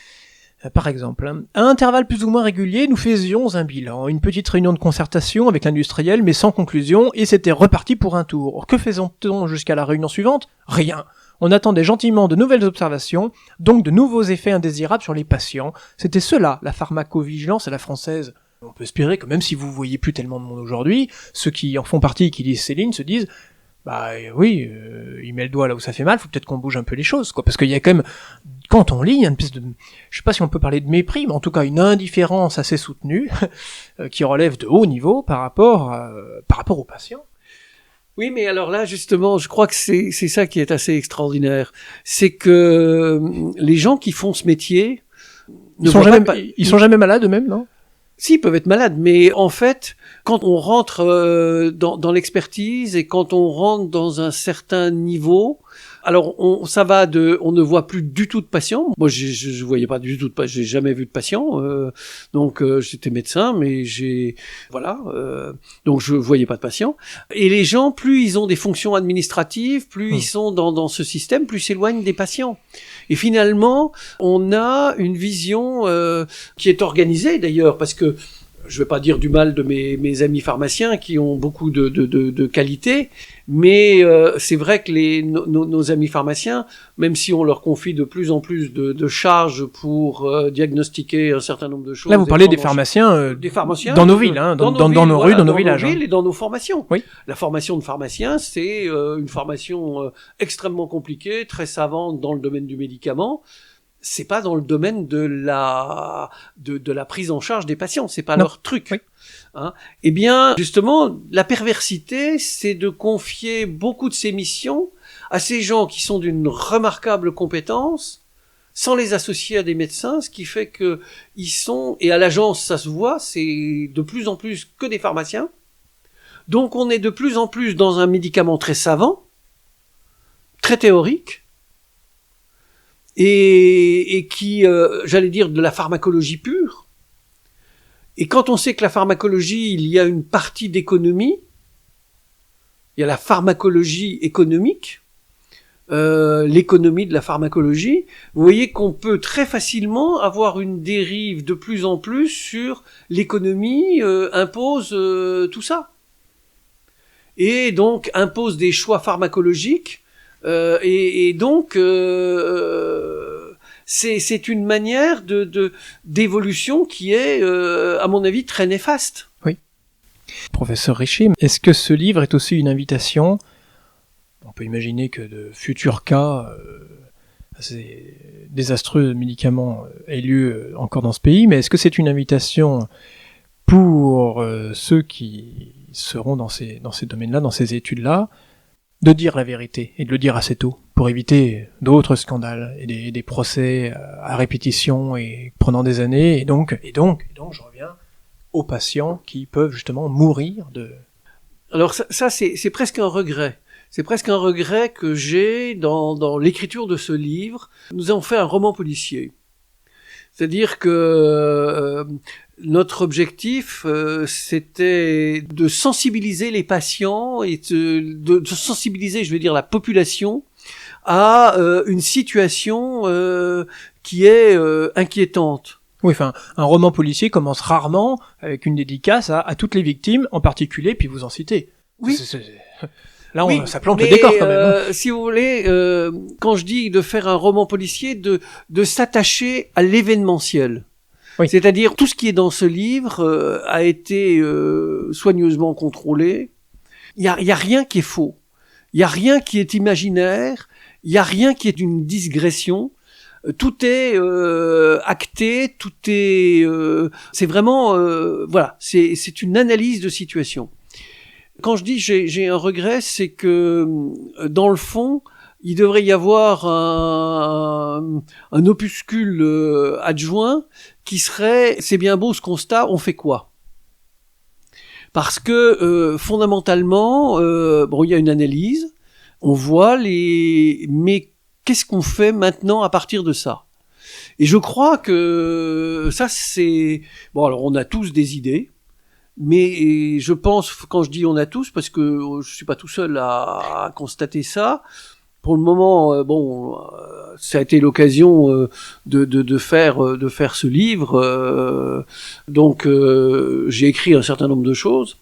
Par exemple, à intervalles plus ou moins réguliers, nous faisions un bilan, une petite réunion de concertation avec l'industriel, mais sans conclusion, et c'était reparti pour un tour. Or, que faisait-on jusqu'à la réunion suivante? Rien. On attendait gentiment de nouvelles observations, donc de nouveaux effets indésirables sur les patients. C'était cela, la pharmacovigilance à la française. On peut espérer que même si vous voyez plus tellement de monde aujourd'hui, ceux qui en font partie et qui lisent Céline se disent bah oui, il met le doigt là où ça fait mal, faut peut-être qu'on bouge un peu les choses, quoi, parce qu'il y a quand même, quand on lit, il y a une espèce de, je sais pas si on peut parler de mépris, mais en tout cas une indifférence assez soutenue, qui relève de haut niveau par rapport aux patients. Oui, mais alors là, justement, je crois que c'est ça qui est assez extraordinaire. C'est que les gens qui font ce métier... Ils sont jamais malades eux-mêmes, non? Si, ils peuvent être malades, mais en fait, quand on rentre dans l'expertise et quand on rentre dans un certain niveau, alors on ne voit plus du tout de patients. Moi, je voyais pas du tout de patients, j'ai jamais vu de patients. Donc j'étais médecin, mais donc je voyais pas de patients. Et les gens, plus ils ont des fonctions administratives, plus ils sont dans ce système, plus ils s'éloignent des patients. Et finalement, on a une vision qui est organisée d'ailleurs, parce que je vais pas dire du mal de mes amis pharmaciens qui ont beaucoup de qualités, mais c'est vrai que nos amis pharmaciens, même si on leur confie de plus en plus de charges pour diagnostiquer un certain nombre de choses. Là, vous parlez des pharmaciens dans nos villes, dans nos rues, dans nos villages. Dans nos villes et dans nos formations. Oui. La formation de pharmacien, c'est une formation extrêmement compliquée, très savante dans le domaine du médicament. C'est pas dans le domaine de la prise en charge des patients, c'est pas leur truc. Oui. Hein. Eh bien, justement, la perversité, c'est de confier beaucoup de ces missions à ces gens qui sont d'une remarquable compétence, sans les associer à des médecins, ce qui fait que ils sont, et à l'agence ça se voit, c'est de plus en plus que des pharmaciens. Donc on est de plus en plus dans un médicament très savant, très théorique, et qui, j'allais dire, de la pharmacologie pure. Et quand on sait que la pharmacologie, il y a une partie d'économie, il y a la pharmacologie économique, l'économie de la pharmacologie, vous voyez qu'on peut très facilement avoir une dérive de plus en plus sur l'économie impose tout ça. Et donc impose des choix pharmacologiques, et donc c'est une manière d'évolution qui est, à mon avis, très néfaste. Oui. Professeur Richer, est-ce que ce livre est aussi une invitation? On peut imaginer que de futurs cas assez désastreux de médicaments aient lieu encore dans ce pays, mais est-ce que c'est une invitation pour ceux qui seront dans ces domaines-là, dans ces études-là, de dire la vérité et de le dire assez tôt pour éviter d'autres scandales et des procès à répétition et prenant des années, et donc je reviens aux patients qui peuvent justement mourir de... Alors ça c'est presque un regret. C'est presque un regret que j'ai dans l'écriture de ce livre. Nous avons fait un roman policier. C'est-à-dire que notre objectif, c'était de sensibiliser les patients et de sensibiliser, je veux dire, la population à une situation qui est inquiétante. Oui, enfin, un roman policier commence rarement avec une dédicace à toutes les victimes, en particulier, puis vous en citez. Oui. Là, oui, ça plante le décor quand même. Si vous voulez, quand je dis de faire un roman policier, de s'attacher à l'événementiel. Oui. C'est-à-dire tout ce qui est dans ce livre a été soigneusement contrôlé. Il y a rien qui est faux. Il y a rien qui est imaginaire. Il y a rien qui est une digression. Tout est acté. Tout est. C'est vraiment voilà. C'est une analyse de situation. Quand je dis j'ai un regret, c'est que dans le fond, il devrait y avoir un opuscule adjoint qui serait c'est bien beau ce constat, on fait quoi? Parce que fondamentalement, bon, il y a une analyse, on voit mais qu'est-ce qu'on fait maintenant à partir de ça? Et je crois que ça c'est bon. Alors on a tous des idées. Mais je pense, quand je dis on a tous, parce que je suis pas tout seul à constater ça, pour le moment, bon, ça a été l'occasion de faire ce livre. Donc, j'ai écrit un certain nombre de choses.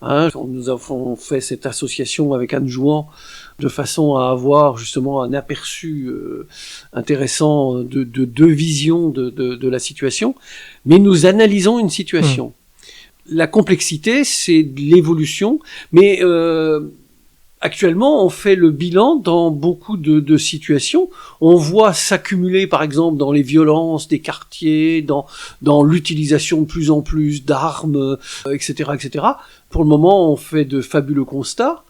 Hein, nous avons fait cette association avec Anne Jouan de façon à avoir justement un aperçu intéressant de deux visions de la situation. Mais nous analysons une situation. La complexité, c'est de l'évolution, mais actuellement, on fait le bilan dans beaucoup de situations. On voit s'accumuler, par exemple, dans les violences des quartiers, dans l'utilisation de plus en plus d'armes, etc., etc. Pour le moment, on fait de fabuleux constats.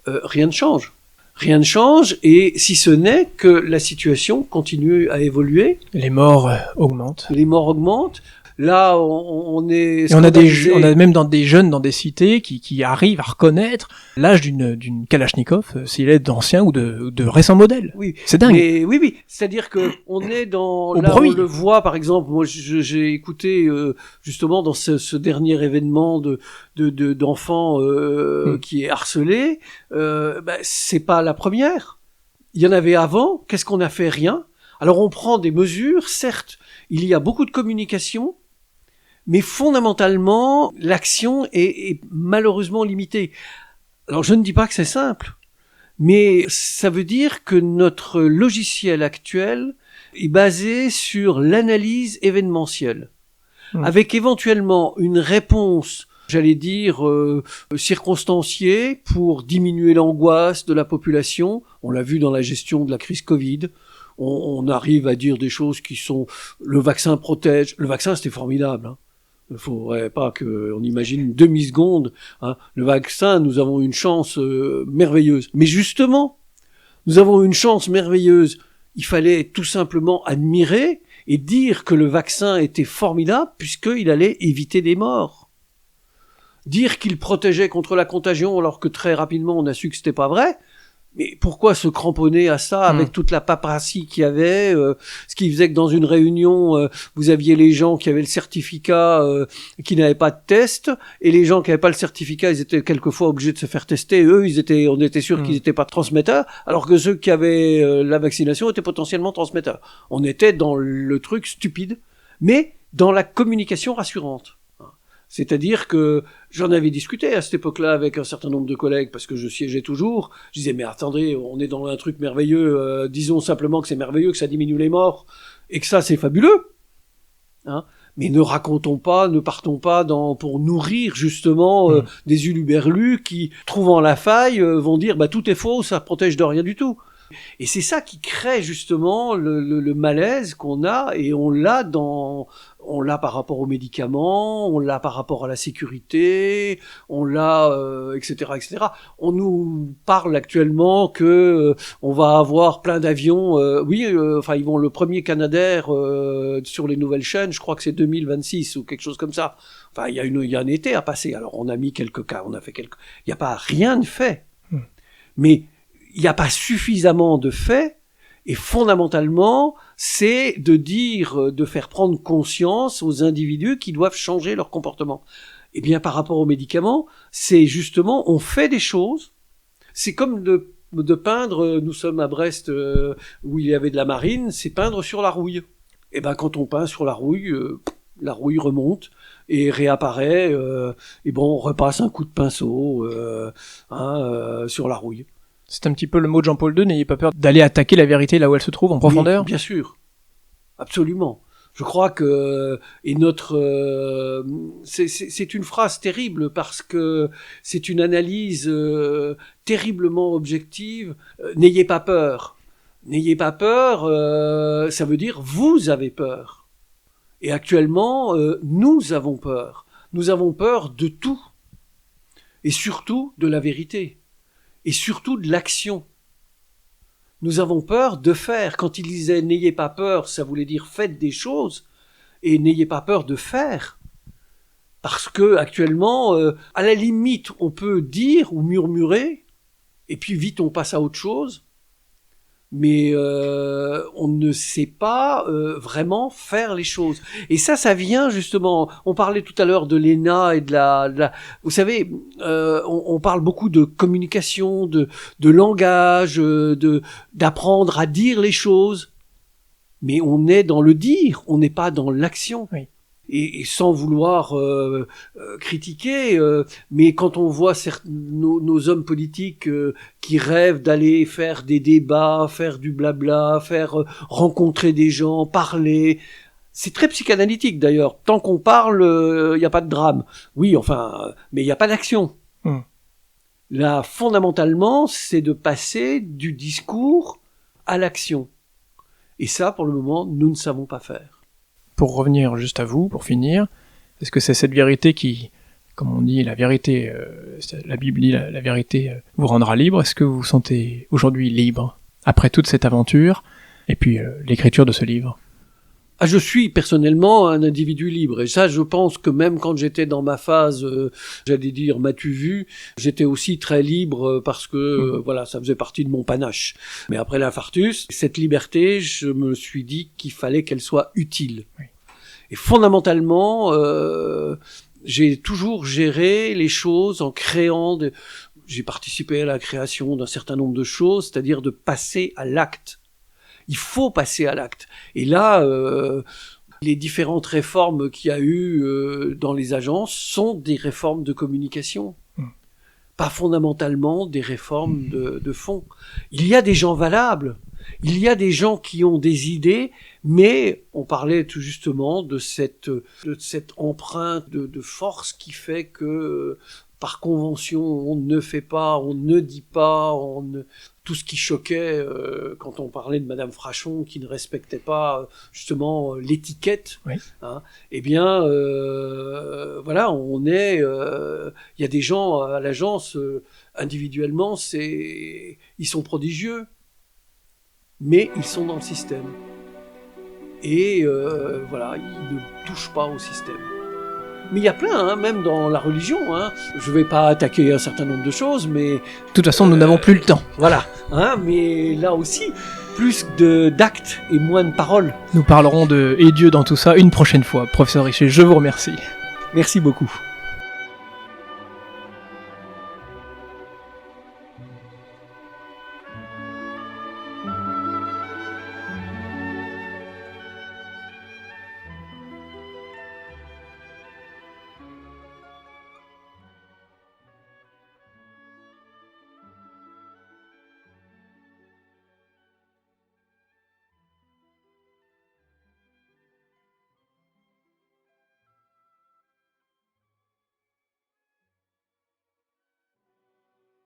Rien ne change. Rien ne change, et si ce n'est que la situation continue à évoluer. Les morts augmentent. Les morts augmentent. Là, on est... Et on a même dans des jeunes, dans des cités, qui arrivent à reconnaître l'âge d'une Kalachnikov, s'il est d'ancien ou de récent modèle. Oui. C'est dingue. Mais, oui. C'est-à-dire que on est dans... Au là, bruit. on le voit, par exemple, moi, j'ai écouté, justement, dans ce dernier événement d'enfants, qui est harcelé, c'est pas la première. Il y en avait avant. Qu'est-ce qu'on a fait? Rien. Alors, on prend des mesures. Certes, il y a beaucoup de communication, mais fondamentalement, l'action est malheureusement limitée. Alors je ne dis pas que c'est simple, mais ça veut dire que notre logiciel actuel est basé sur l'analyse événementielle, avec éventuellement une réponse, j'allais dire, circonstanciée pour diminuer l'angoisse de la population. On l'a vu dans la gestion de la crise Covid. On arrive à dire des choses qui sont... Le vaccin protège. Le vaccin, c'était formidable, hein. Il ne faudrait pas qu'on imagine une demi-seconde. Hein. Le vaccin, nous avons une chance merveilleuse. Mais justement, nous avons une chance merveilleuse. Il fallait tout simplement admirer et dire que le vaccin était formidable puisqu'il allait éviter des morts. dire qu'il protégeait contre la contagion alors que très rapidement on a su que c'était pas vrai. Mais pourquoi se cramponner à ça avec toute la paperasserie qu'il y avait, ce qui faisait que dans une réunion, vous aviez les gens qui avaient le certificat qui n'avaient pas de test, et les gens qui n'avaient pas le certificat, ils étaient quelquefois obligés de se faire tester. Eux, on était sûr qu'ils n'étaient pas transmetteurs, alors que ceux qui avaient la vaccination étaient potentiellement transmetteurs. On était dans le truc stupide, mais dans la communication rassurante. C'est-à-dire que j'en avais discuté à cette époque-là avec un certain nombre de collègues, parce que je siégeais toujours. Je disais, mais attendez, on est dans un truc merveilleux, disons simplement que c'est merveilleux, que ça diminue les morts, et que ça, c'est fabuleux. Hein, mais ne partons pas pour nourrir justement des uluberlus qui, trouvant la faille, vont dire, bah tout est faux, ça protège de rien du tout. Et c'est ça qui crée justement le malaise qu'on a, et on l'a par rapport aux médicaments, on l'a par rapport à la sécurité, on l'a, etc., etc. On nous parle actuellement que on va avoir plein d'avions. Ils vont le premier Canadair sur les nouvelles chaînes. Je crois que c'est 2026 ou quelque chose comme ça. Enfin, il y a un été à passer. Alors on a mis quelques cas, il n'y a pas rien de fait, mais il n'y a pas suffisamment de faits, et fondamentalement, c'est de faire prendre conscience aux individus qui doivent changer leur comportement. Eh bien, par rapport aux médicaments, c'est justement, on fait des choses, c'est comme de peindre, nous sommes à Brest, où il y avait de la marine, c'est peindre sur la rouille. Eh ben, quand on peint sur la rouille remonte, et réapparaît, on repasse un coup de pinceau, sur la rouille. C'est un petit peu le mot de Jean-Paul II, n'ayez pas peur d'aller attaquer la vérité là où elle se trouve, en profondeur. Oui, bien sûr. Absolument. Je crois que, c'est une phrase terrible parce que c'est une analyse terriblement objective. N'ayez pas peur. N'ayez pas peur, ça veut dire vous avez peur. Et actuellement, nous avons peur. Nous avons peur de tout. Et surtout de la vérité. Et surtout de l'action. Nous avons peur de faire. Quand il disait « n'ayez pas peur », ça voulait dire « faites des choses » et « n'ayez pas peur de faire ». Parce que actuellement, à la limite, on peut dire ou murmurer, et puis vite on passe à autre chose, mais on ne sait pas vraiment faire les choses. Et ça vient justement, on parlait tout à l'heure de l'ENA et de la vous savez, on parle beaucoup de communication, de langage, d'apprendre à dire les choses, mais on est dans le dire, on n'est pas dans l'action. Oui. Et sans vouloir critiquer, mais quand on voit nos hommes politiques qui rêvent d'aller faire des débats, faire du blabla, faire rencontrer des gens, parler, c'est très psychanalytique d'ailleurs. Tant qu'on parle, il n'y a pas de drame. Oui, mais il n'y a pas d'action. Là, fondamentalement, c'est de passer du discours à l'action. Et ça, pour le moment, nous ne savons pas faire. Pour revenir juste à vous, pour finir, est-ce que c'est cette vérité qui, comme on dit, la vérité, la Bible dit la vérité vous rendra libre? Est-ce que vous vous sentez aujourd'hui libre, après toute cette aventure, et puis l'écriture de ce livre? Je suis personnellement un individu libre, et ça, je pense que même quand j'étais dans ma phase, j'allais dire, m'as-tu vu, j'étais aussi très libre parce que, ça faisait partie de mon panache. Mais après l'infarctus, cette liberté, je me suis dit qu'il fallait qu'elle soit utile. Oui. Et fondamentalement, j'ai toujours géré les choses en créant j'ai participé à la création d'un certain nombre de choses, c'est-à-dire de passer à l'acte. Il faut passer à l'acte. Et là, les différentes réformes qu'il y a eu dans les agences sont des réformes de communication. Pas fondamentalement des réformes de fond. Il y a des gens valables. Il y a des gens qui ont des idées, mais on parlait tout justement de cette empreinte de force qui fait que par convention, on ne fait pas, on ne dit pas, tout ce qui choquait quand on parlait de Madame Frachon qui ne respectait pas justement l'étiquette. Oui. Hein, eh bien, il y a des gens à l'agence individuellement, ils sont prodigieux, mais ils sont dans le système. Et ils ne touchent pas au système. Mais il y a plein, hein, même dans la religion. Hein. Je vais pas attaquer un certain nombre de choses, mais... De toute façon, nous n'avons plus le temps. Voilà, hein, mais là aussi, plus d'actes et moins de paroles. Nous parlerons de « Et Dieu » dans tout ça une prochaine fois. Professeur Richer, je vous remercie. Merci beaucoup.